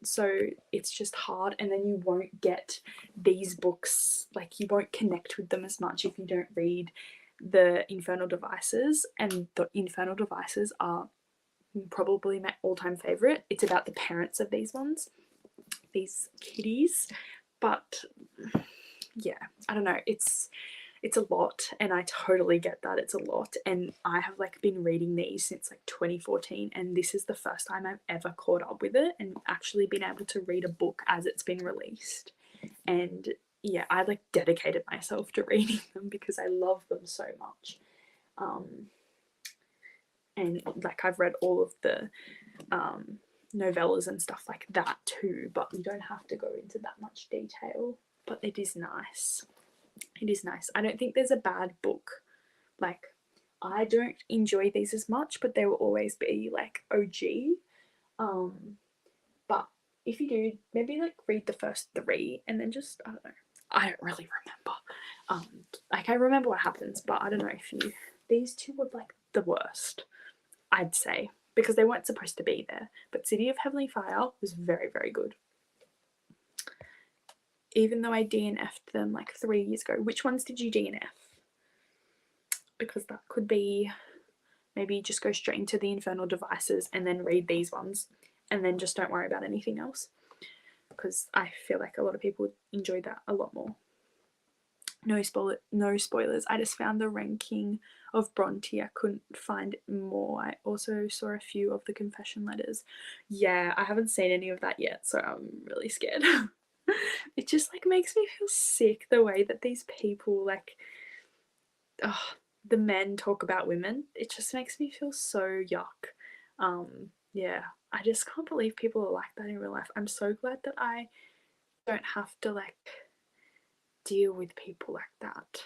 So it's just hard, and then you won't get these books, like you won't connect with them as much if you don't read the Infernal Devices, and the Infernal Devices are probably my all-time favorite. It's about the parents of these ones, these kiddies, but yeah, I don't know, it's a lot, and I totally get that it's a lot, and I have like been reading these since like 2014, and this is the first time I've ever caught up with it and actually been able to read a book as it's been released. And yeah, I like dedicated myself to reading them because I love them so much. And like I've read all of the novellas and stuff like that too, but you don't have to go into that much detail. But it is nice. It is nice. I don't think there's a bad book. Like, I don't enjoy these as much, but they will always be like OG. But if you do, maybe like read the first 3 and then just, I don't know. I don't really remember. Like I remember what happens, but I don't know if you. These 2 were like the worst, I'd say, because they weren't supposed to be there. But City of Heavenly Fire was very, very good. Even though I DNF'd them like 3 years ago. Which ones did you DNF? Because that could be, maybe just go straight into the Infernal Devices and then read these ones and then just don't worry about anything else, because I feel like a lot of people enjoy that a lot more. No spoilers. I just found the ranking of Bronte. I couldn't find more. I also saw a few of the confession letters. Yeah, I haven't seen any of that yet, so I'm really scared. It just like makes me feel sick the way that these people like, the men talk about women. It just makes me feel so yuck. Yeah, I just can't believe people are like that in real life. I'm so glad that I don't have to like deal with people like that.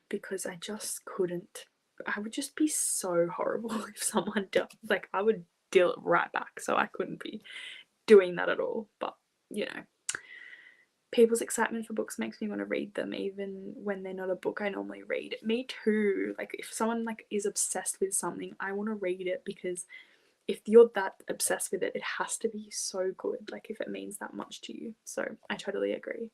Because I just couldn't. I would just be so horrible if someone like I would deal it right back, so I couldn't be doing that at all. But you know, people's excitement for books makes me want to read them even when they're not a book I normally read. Me too. Like if someone like is obsessed with something, I want to read it, because if you're that obsessed with it, it has to be so good, like if it means that much to you. So I totally agree.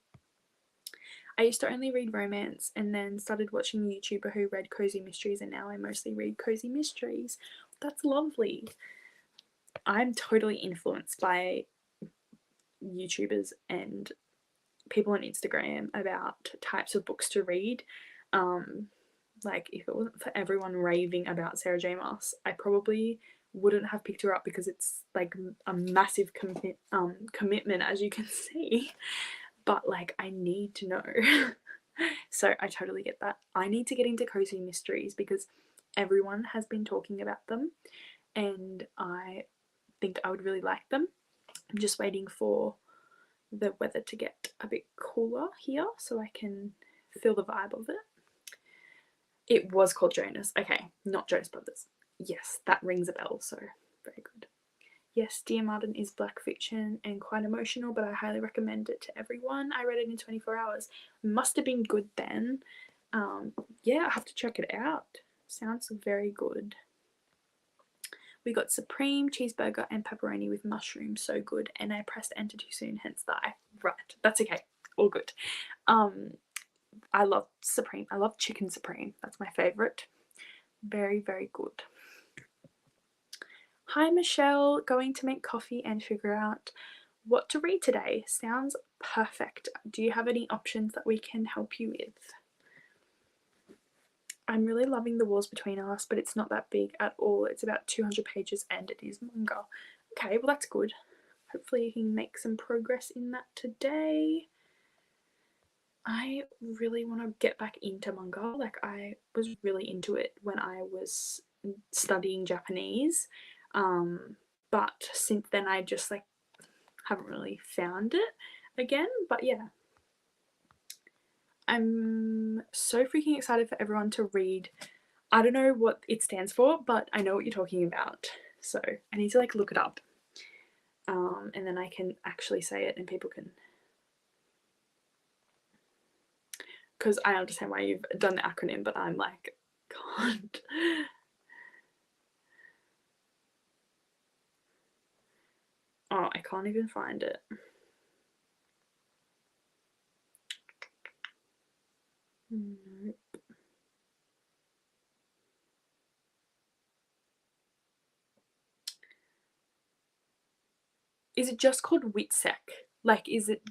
I used to only read romance and then started watching a YouTuber who read cozy mysteries, and now I mostly read cozy mysteries. That's lovely. I'm totally influenced by YouTubers and people on Instagram about types of books to read. Like if it wasn't for everyone raving about Sarah J Maas, I probably wouldn't have picked her up, because it's like a massive commitment, as you can see. But like I need to know. So I totally get that. I need to get into cozy mysteries because everyone has been talking about them and I think I would really like them. I'm just waiting for the weather to get a bit cooler here so I can feel the vibe of it. It was called Jonas. Okay, not Jonas Brothers. Yes, that rings a bell, so very good. Yes, Dear Martin is black fiction and quite emotional, but I highly recommend it to everyone. I read it in 24 hours. Must have been good then. Yeah, I have to check it out. Sounds very good. We got supreme cheeseburger and pepperoni with mushrooms. So good. And I pressed enter too soon, hence the I. Right, that's okay. All good. I love supreme. I love chicken supreme. That's my favourite. Very, very good. Hi Michelle, going to make coffee and figure out what to read today. Sounds perfect. Do you have any options that we can help you with? I'm really loving The Walls Between Us, but it's not that big at all. It's about 200 pages and it is manga. Okay, well that's good. Hopefully you can make some progress in that today. I really want to get back into manga. Like I was really into it when I was studying Japanese. But since then I just like haven't really found it again. But yeah, I'm so freaking excited for everyone to read. I don't know what it stands for, but I know what you're talking about, so I need to like look it up, and then I can actually say it and people can, because I understand why you've done the acronym, but I'm like, can't. Oh, I can't even find it. Nope. Is it just called Witsec? Like,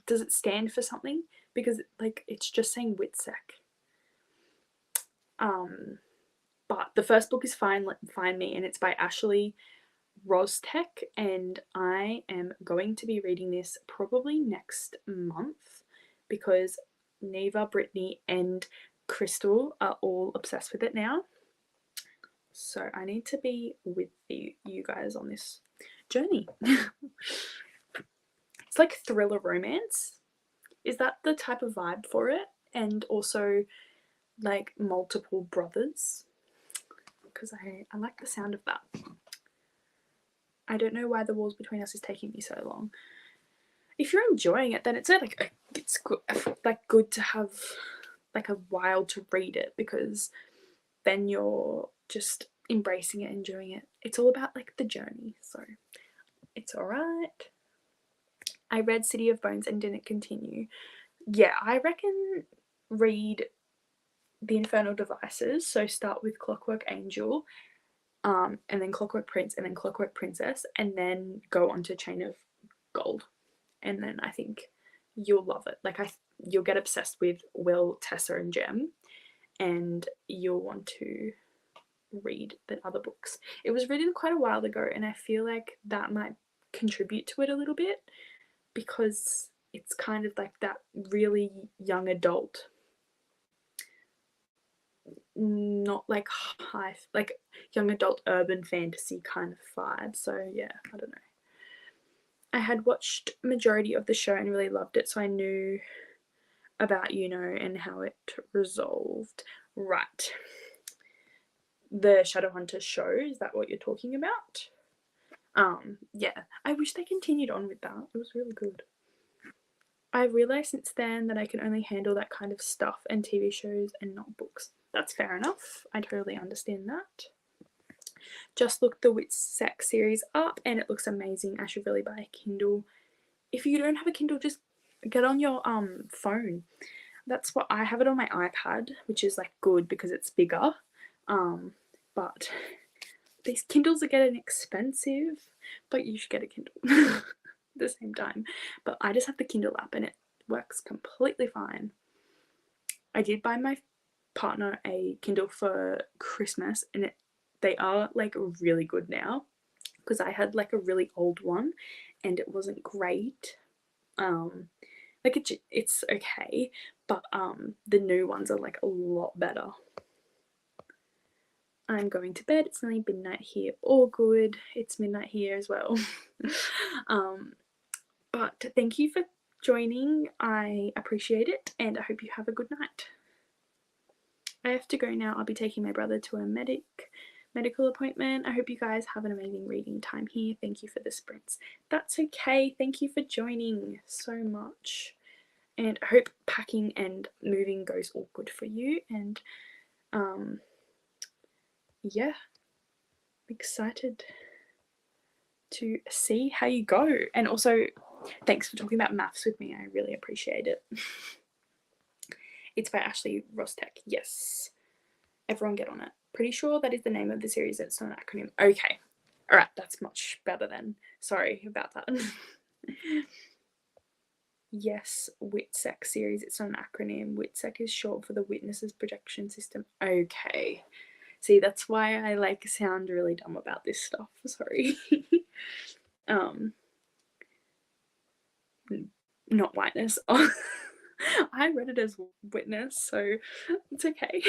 does it stand for something? Because like it's just saying Witsec. But the first book is Find Me, and it's by Ashley Rostek, and I am going to be reading this probably next month because Neva, Brittany, and Crystal are all obsessed with it now. So I need to be with you guys on this journey. It's like thriller romance. Is that the type of vibe for it? And also like multiple brothers, because I like the sound of that. I don't know why The Walls Between Us is taking me so long. If you're enjoying it, then it's good to have like a while to read it, because then you're just embracing it, enjoying it. It's all about like the journey, so it's all right. I read City of Bones and didn't continue. Yeah, I reckon read The Infernal Devices. So start with Clockwork Angel, and then Clockwork Prince, and then Clockwork Princess, and then go on to Chain of Gold. And then I think you'll love it. Like you'll get obsessed with Will, Tessa, and Jem, and you'll want to read the other books. It was written quite a while ago, and I feel like that might contribute to it a little bit, because it's kind of like that really young adult, not like high, like young adult urban fantasy kind of vibe. So yeah, I don't know. I had watched majority of the show and really loved it, so I knew about and how it resolved. Right. The Shadowhunters show, is that what you're talking about? Yeah, I wish they continued on with that. It was really good. I've realised since then that I can only handle that kind of stuff and TV shows and not books. That's fair enough. I totally understand that. Just looked the Witsec series up and it looks amazing. I should really buy a Kindle. If you don't have a Kindle, just get on your phone. That's what I have it on my iPad, which is like good because it's bigger. But these Kindles are getting expensive, but you should get a Kindle at the same time. But I just have the Kindle app and it works completely fine. I did buy my partner a Kindle for Christmas, and they are like really good now, because I had like a really old one and it wasn't great. Like it's okay, but the new ones are like a lot better. I'm going to bed. It's nearly midnight here. All good. It's midnight here as well. But thank you for joining. I appreciate it, and I hope you have a good night. I have to go now. I'll be taking my brother to a medical appointment. I hope you guys have an amazing reading time here. Thank you for the sprints. That's okay. Thank you for joining so much. And I hope packing and moving goes all good for you. And yeah, I'm excited to see how you go. And also, thanks for talking about maths with me. I really appreciate it. It's by Ashley Rostek. Yes. Everyone get on it. Pretty sure that is the name of the series. It's not an acronym. Okay. All right. That's much better then. Sorry about that. Yes, WITSEC series. It's not an acronym. WITSEC is short for the Witnesses Protection System. Okay. See, that's why I like sound really dumb about this stuff. Sorry. Not whiteness. I read it as witness, so it's okay.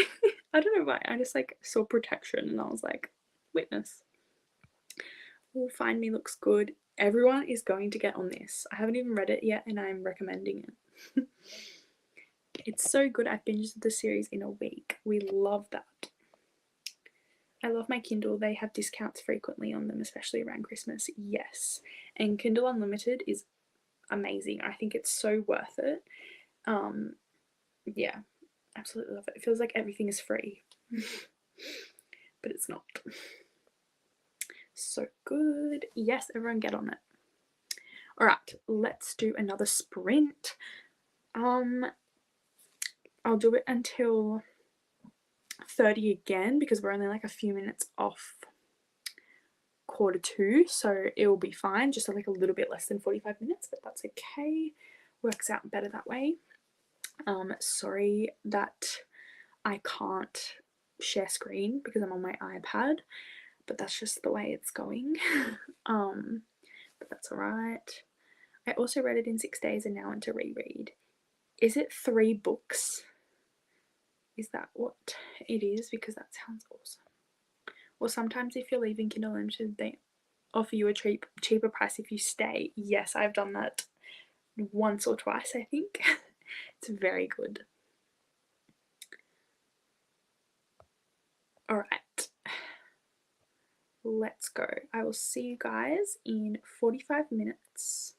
I don't know why. I just like saw protection and I was like, witness. Will Find Me looks good. Everyone is going to get on this. I haven't even read it yet and I'm recommending it. It's so good. I binged the series in a week. We love that. I love my Kindle. They have discounts frequently on them, especially around Christmas. Yes. And Kindle Unlimited is amazing. I think it's so worth it. Yeah, absolutely love it. It feels like everything is free. But it's not. So good. Yes, everyone get on it. Alright, let's do another sprint. I'll do it until 30 again, because we're only like a few minutes off 1:45, so it will be fine. Just like a little bit less than 45 minutes, but that's okay. Works out better that way. Sorry that I can't share screen because I'm on my iPad, but that's just the way it's going. But that's alright. I also read it in 6 days and now want to reread. Is it 3 books? Is that what it is? Because that sounds awesome. Or sometimes if you're leaving Kindle Unlimited, they offer you a cheaper price if you stay. Yes, I've done that once or twice, I think. It's very good. Alright. let's go. I will see you guys in 45 minutes.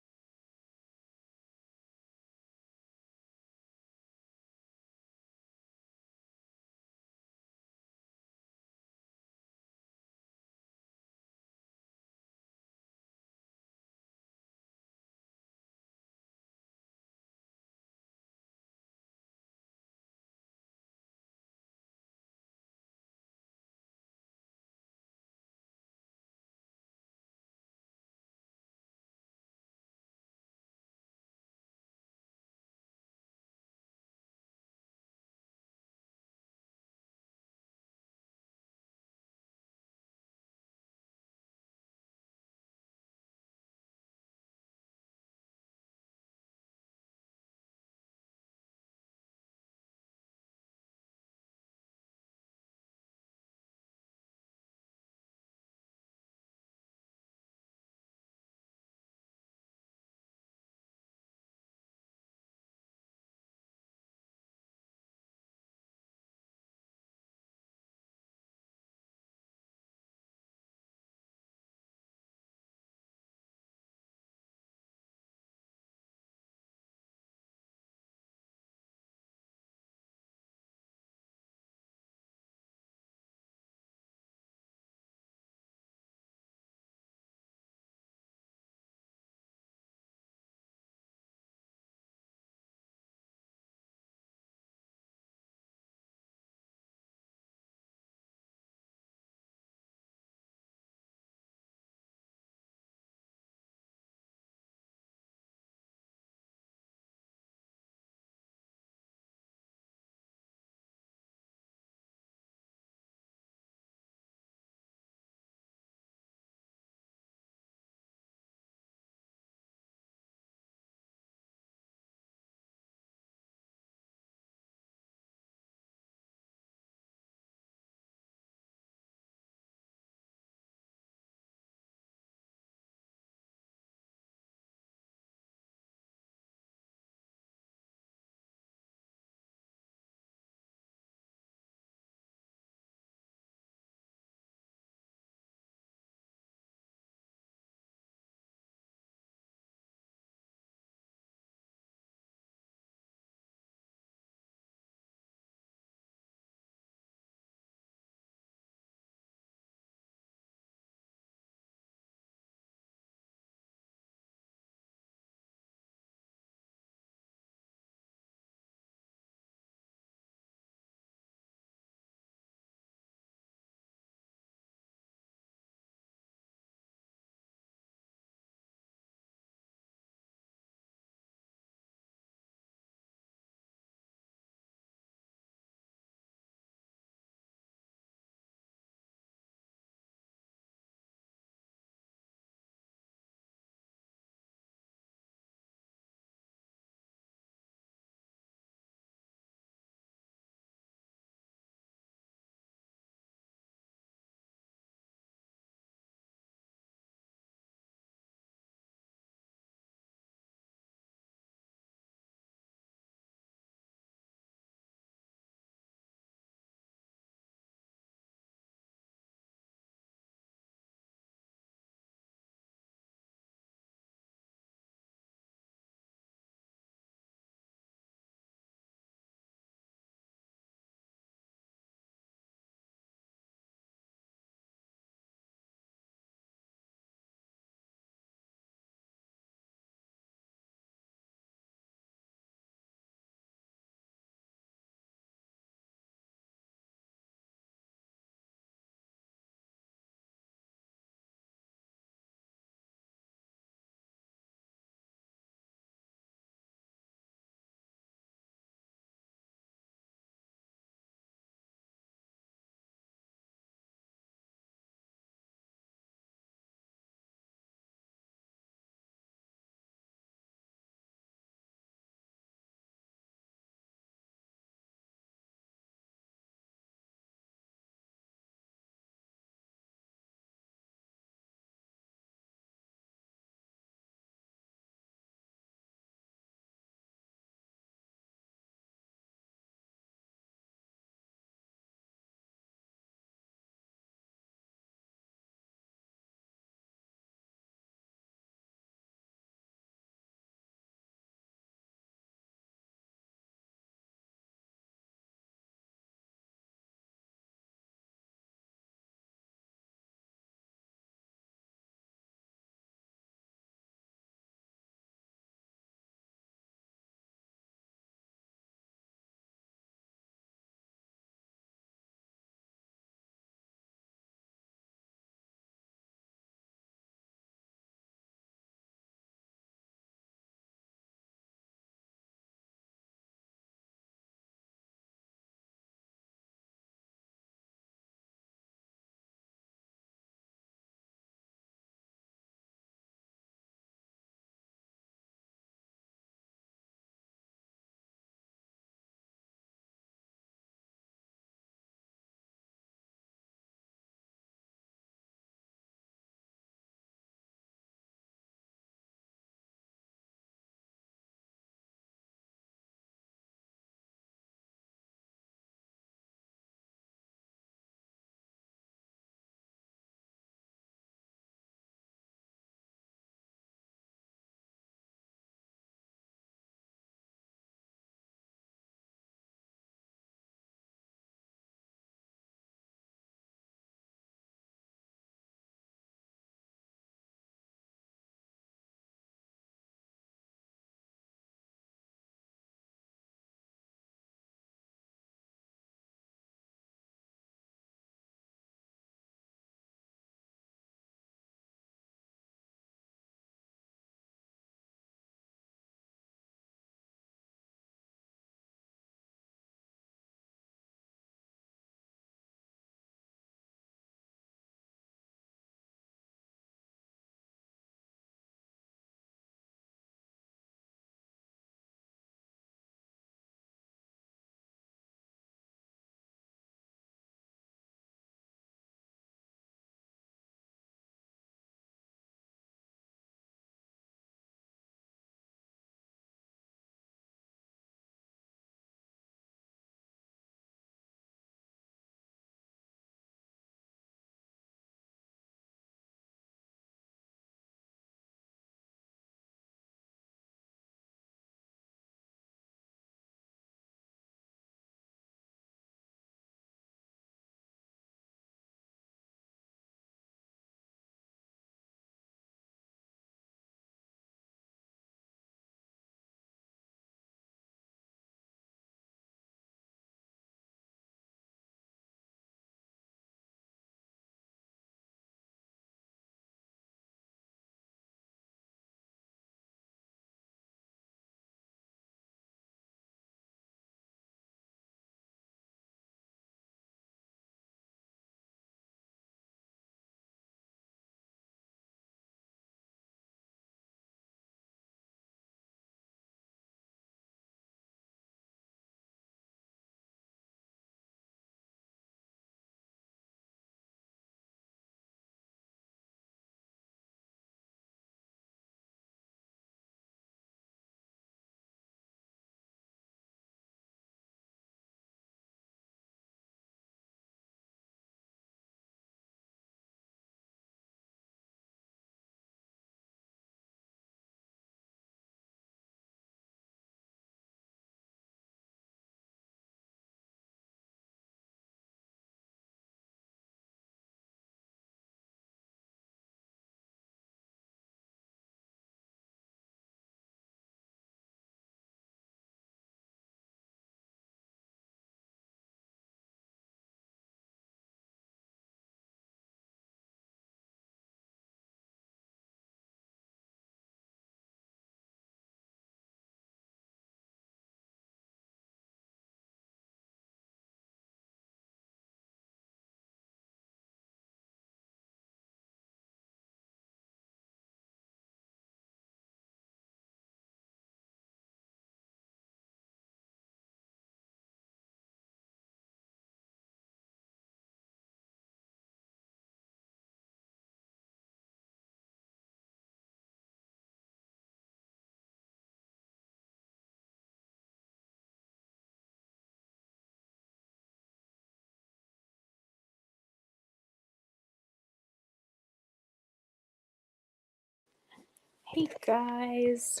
Hey guys,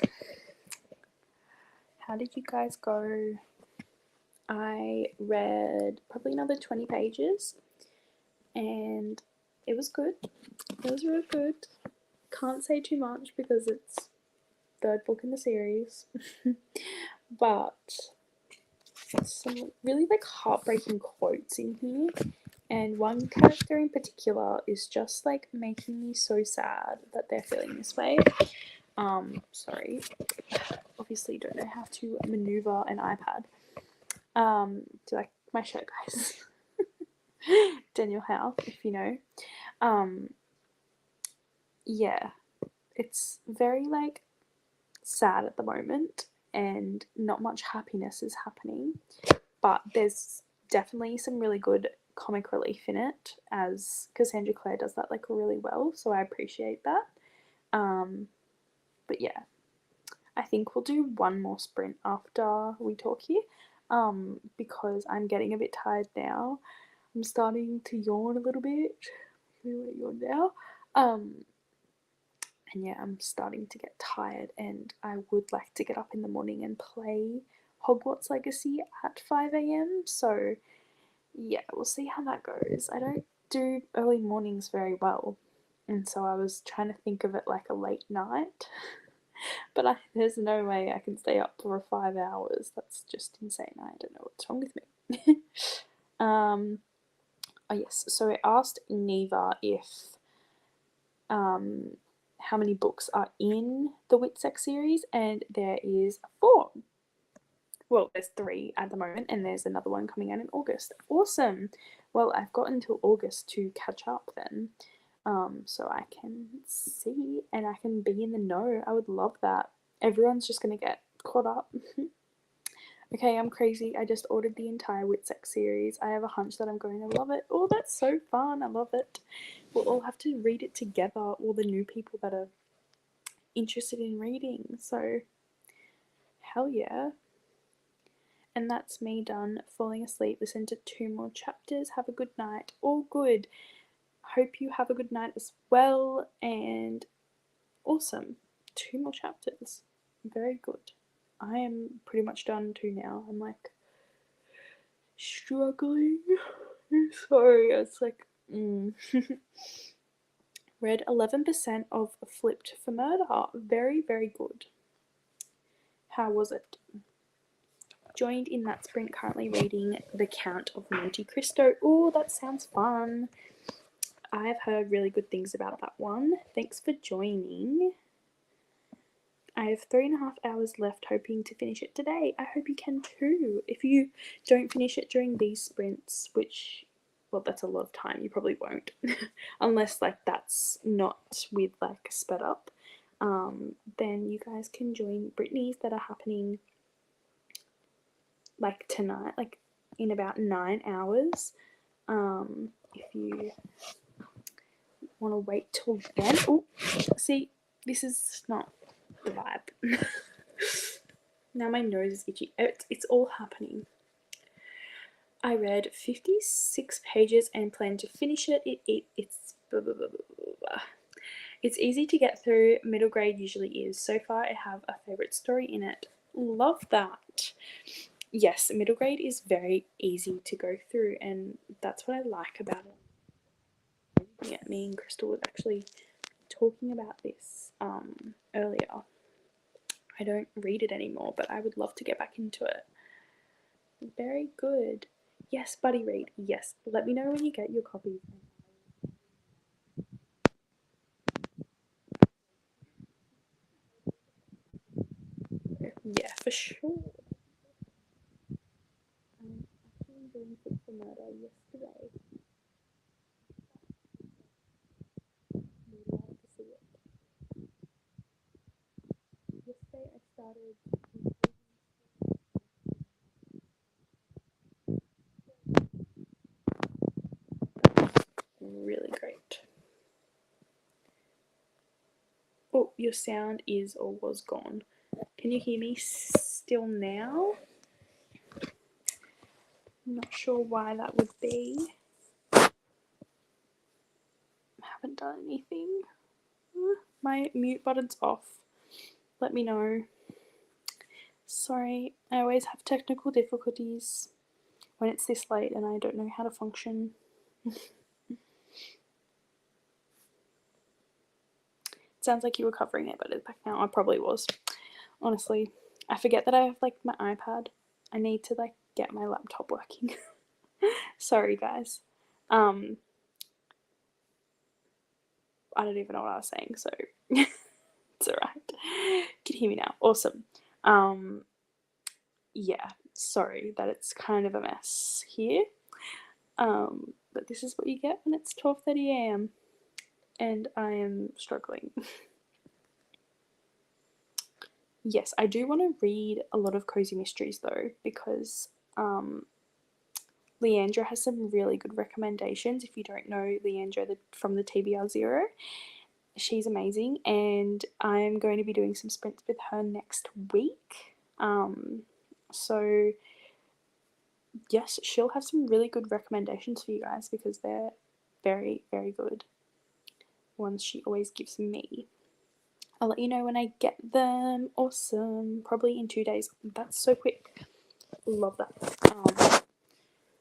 how did you guys go? I read probably another 20 pages and it was good. It was really good. Can't say too much because it's third book in the series, but some really like heartbreaking quotes in here, and one character in particular is just like making me so sad that they're feeling this way. Sorry, obviously don't know how to maneuver an iPad. Do you like my shirt, guys? Daniel Howe, if you know. Yeah, it's very like sad at the moment and not much happiness is happening, but there's definitely some really good comic relief in it, as Cassandra Clare does that like really well, so I appreciate that. But yeah, I think we'll do one more sprint after we talk here, because I'm getting a bit tired now. I'm starting to yawn a little bit. I'm gonna yawn now. And yeah, I'm starting to get tired, and I would like to get up in the morning and play Hogwarts Legacy at 5 a.m. So yeah, we'll see how that goes. I don't do early mornings very well, and so I was trying to think of it like a late night. But there's no way I can stay up for 5 hours. That's just insane. I don't know what's wrong with me. Oh yes, so I asked Neva if how many books are in the Witsec series, and there is 4. Well, there's 3 at the moment, and there's another one coming out in August. Awesome. Well, I've got until August to catch up then, so I can see and I can be in the know. I would love that. Everyone's just gonna get caught up. Okay, I'm crazy. I just ordered the entire Witsec series. I have a hunch that I'm going to love it. Oh, that's so fun. I love it. We'll all have to read it together, all the new people that are interested in reading. So, hell yeah. And that's me done falling asleep. Listen to 2 more chapters. Have a good night. All good. Hope you have a good night as well. And awesome. 2 more chapters. Very good. I am pretty much done too now. I'm like struggling. Sorry, it's like read 11% of Flipped for Murder. Very, very good. How was it? Joined in that sprint, currently reading The Count of Monte Cristo. Oh, that sounds fun. I've heard really good things about that one. Thanks for joining. I have 3.5 hours left, hoping to finish it today. I hope you can too. If you don't finish it during these sprints, which, well, that's a lot of time, you probably won't. Unless, like, that's not with, like, sped up. Then you guys can join Brittany's that are happening, like, tonight, like, in about 9 hours. If you want to wait till then. Oh, see, this is not the vibe. Now my nose is itchy. It's all happening. I read 56 pages and plan to finish it. It's blah, blah, blah, blah. It's easy to get through. Middle grade usually is. So far, I have a favourite story in it. Love that. Yes, middle grade is very easy to go through, and that's what I like about it. Yeah, me and Crystal was actually talking about this earlier. I don't read it anymore, but I would love to get back into it. Very good. Yes, buddy read. Yes. Let me know when you get your copies. Yeah, for sure. Actually doing Fit for Murder yesterday. Would love to see it. Yesterday I started really great. Oh, your sound is or was gone. Can you hear me still now? I'm not sure why that would be. I haven't done anything. My my mute button's off, let me know. Sorry, I always have technical difficulties when it's this late and I don't know how to function. Sounds like you were covering it, but it's back now. I probably was. Honestly, I forget that I have like my iPad. I need to like get my laptop working. Sorry, guys. I don't even know what I was saying, so it's alright. You can hear me now. Awesome. Yeah, sorry that it's kind of a mess here. But this is what you get when it's 12:30 a.m. and I am struggling. Yes, I do want to read a lot of cozy mysteries though, because Leandra has some really good recommendations. If you don't know Leandra from the TBR Zero, she's amazing, and I'm going to be doing some sprints with her next week. So yes, she'll have some really good recommendations for you guys because they're very, very good ones she always gives me. I'll let you know when I get them. Awesome. Probably in 2 days. That's so quick. Love that.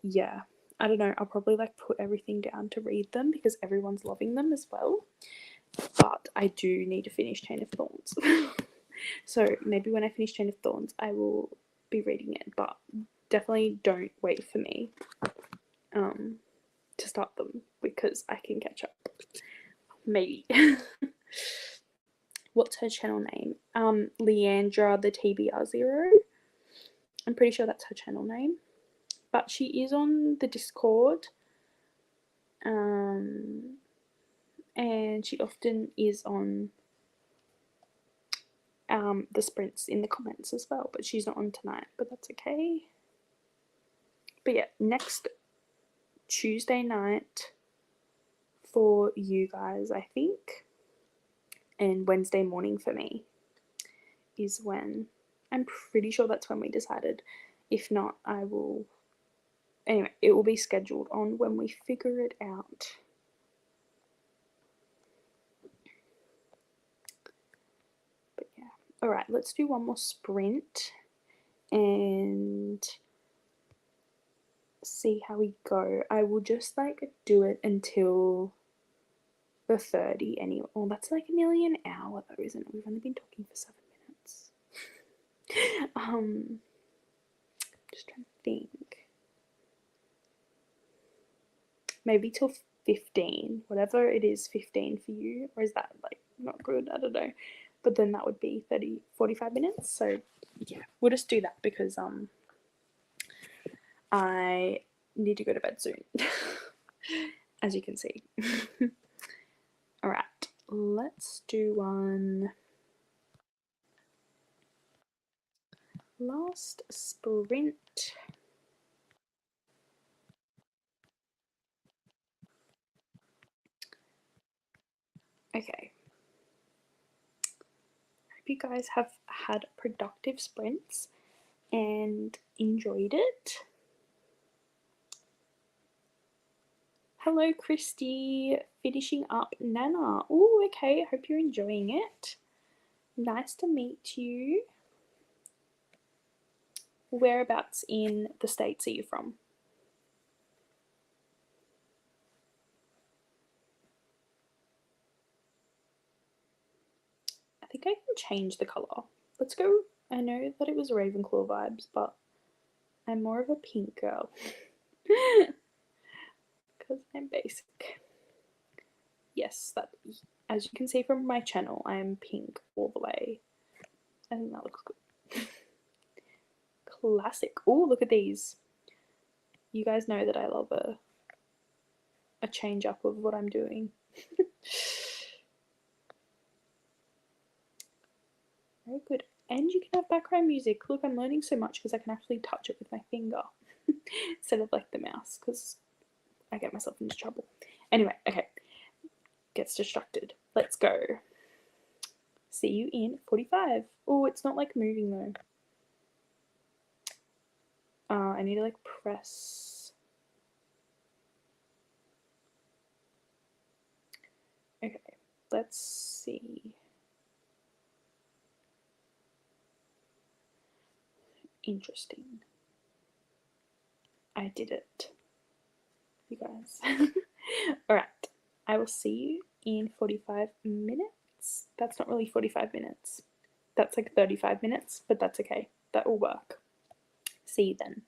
Yeah, I don't know. I'll probably like put everything down to read them because everyone's loving them as well. But I do need to finish Chain of Thorns. So maybe when I finish Chain of Thorns, I will be reading it. But definitely don't wait for me to start them because I can catch up. Maybe. What's her channel name? Leandra the TBR Zero. I'm pretty sure that's her channel name. But she is on the Discord. And she often is on the sprints in the comments as well. But she's not on tonight, but that's okay. But yeah, next Tuesday night for you guys, I think, and Wednesday morning for me is when, I'm pretty sure that's when we decided. If not, I will, anyway, it will be scheduled on when we figure it out. But yeah, alright, let's do one more sprint and see how we go. I will just like do it until the 30 anyway. Oh, that's like nearly an hour though, isn't it? We've only been talking for 7 minutes. Just trying to think. Maybe till 15, whatever it is, 15 for you, or is that like not good? I don't know. But then that would be 45 minutes. So yeah, we'll just do that because I need to go to bed soon, as you can see. All right, let's do one. Last sprint. Okay. Hope you guys have had productive sprints and enjoyed it. Hello, Christy. Finishing up Nana. Oh, okay. I hope you're enjoying it. Nice to meet you. Whereabouts in the States are you from? I think I can change the colour. Let's go. I know that it was Ravenclaw vibes, but I'm more of a pink girl. Because I'm basic. Yes, that, as you can see from my channel, I am pink all the way. I think that looks good. Classic. Oh, look at these. You guys know that I love a change up of what I'm doing. Very good. And you can have background music. Look, I'm learning so much because I can actually touch it with my finger instead of like the mouse because I get myself into trouble. Anyway, okay. Gets distracted. Let's go. See you in 45. Oh, it's not like moving though. I need to like press. Okay, let's see. Interesting. I did it, you guys. Alright, I will see you in 45 minutes. That's not really 45 minutes. That's like 35 minutes, but that's okay. That will work. See you then.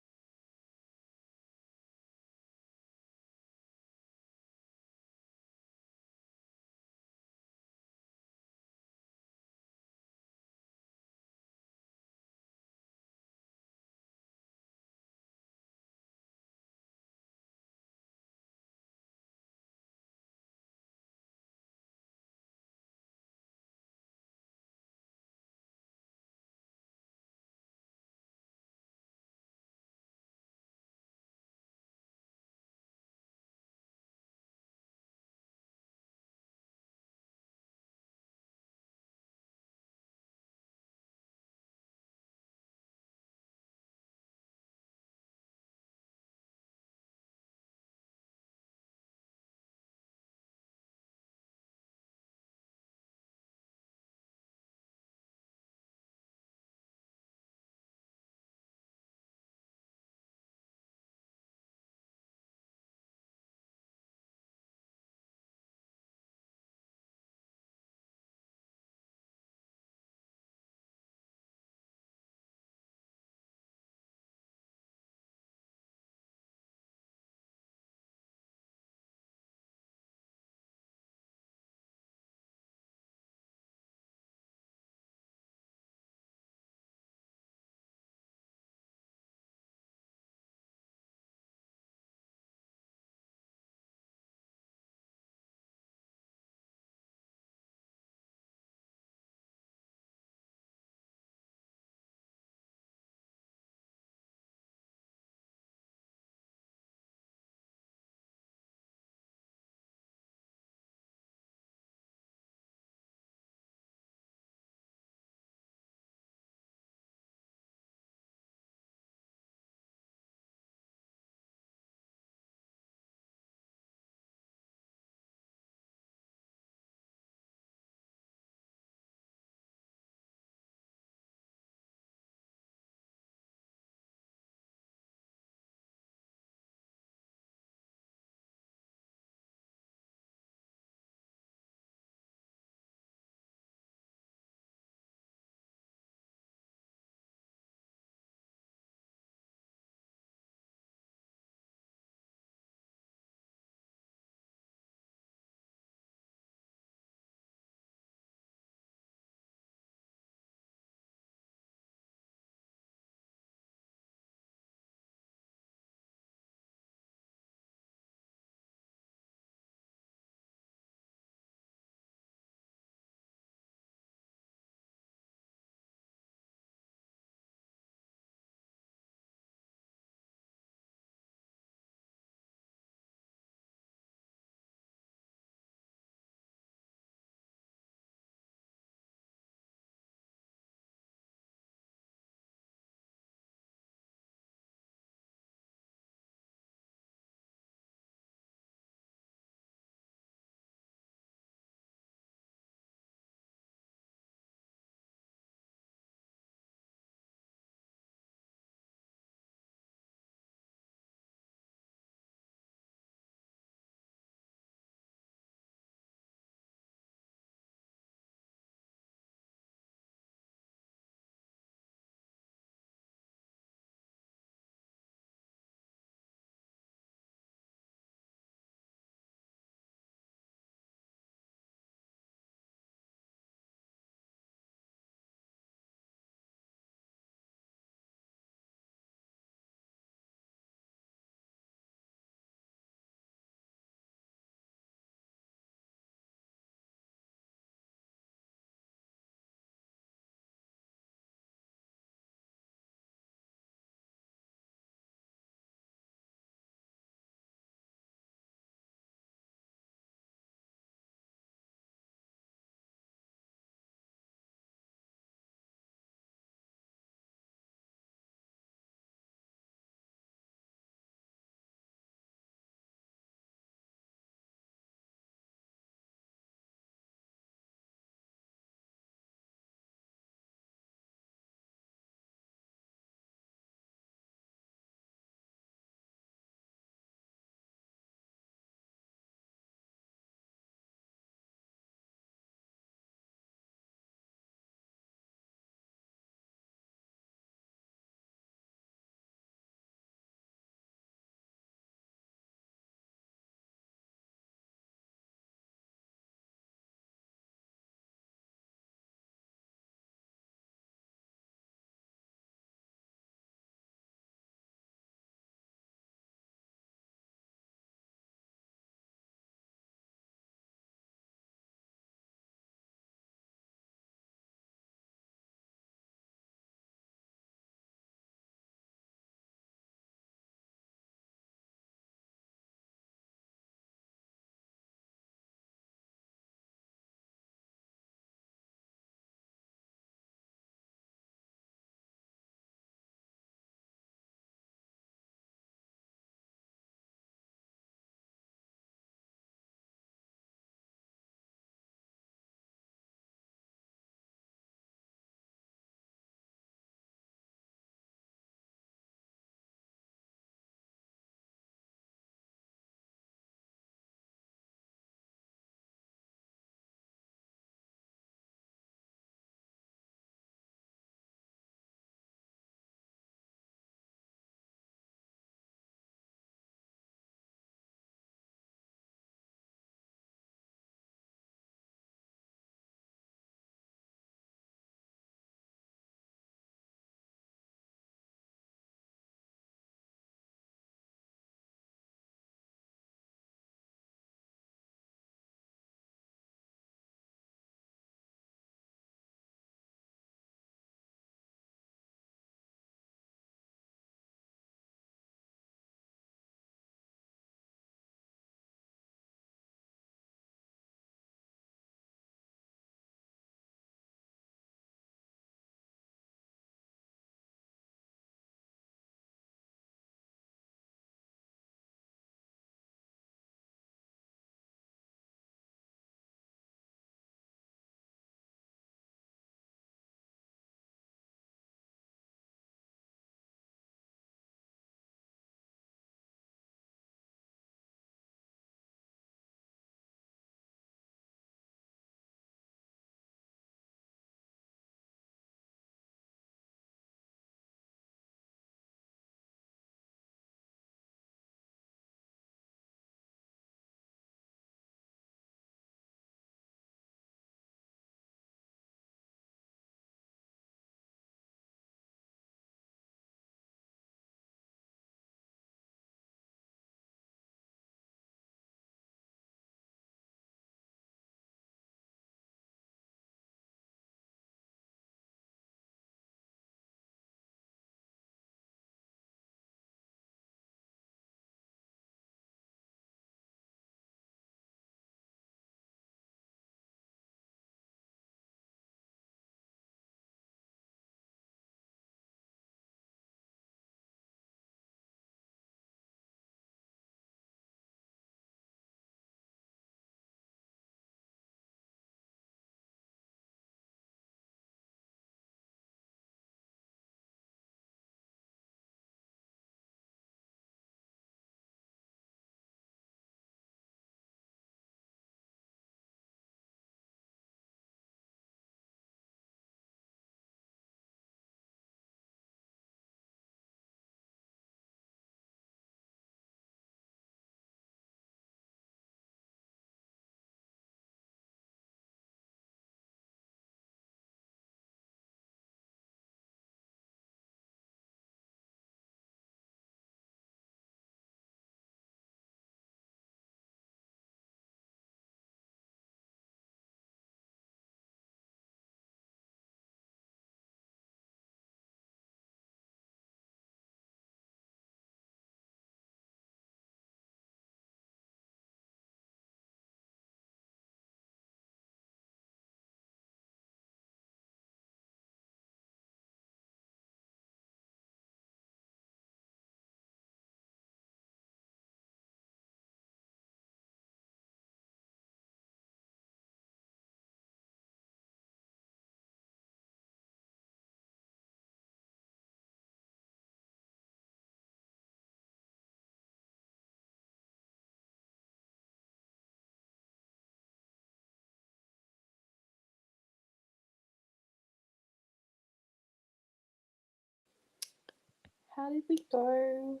How did we go?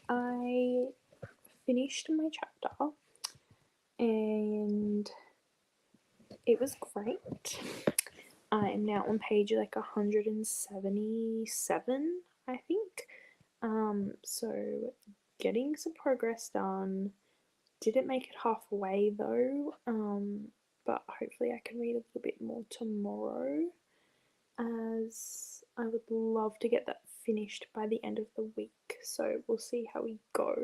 I finished my chapter and it was great. I'm now on page like 177, I think. So getting some progress done. Didn't make it halfway though, but hopefully I can read a little bit more tomorrow, as I would love to get that finished by the end of the week. So we'll see how we go.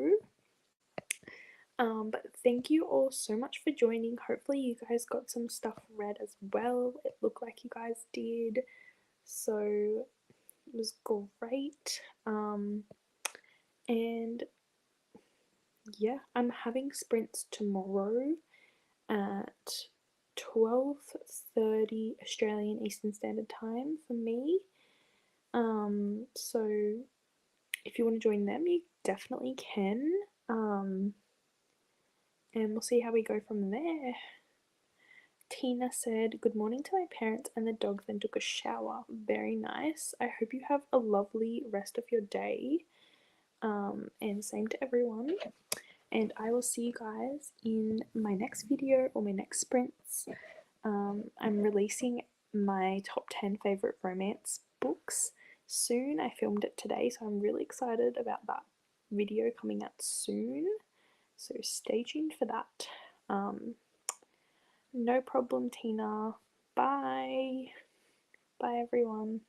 But thank you all so much for joining. Hopefully you guys got some stuff read as well. It looked like you guys did. So it was great. And yeah, I'm having sprints tomorrow at 12:30 Australian Eastern Standard Time for me. So if you want to join them, you definitely can. And we'll see how we go from there. Tina said, "Good morning to my parents and the dog, then took a shower. Very nice. I hope you have a lovely rest of your day. And same to everyone. And I will see you guys in my next video or my next sprints. I'm releasing my top 10 favourite romance books soon. I filmed it today, so I'm really excited about that video coming out soon. So stay tuned for that. No problem, Tina. Bye. Bye, everyone.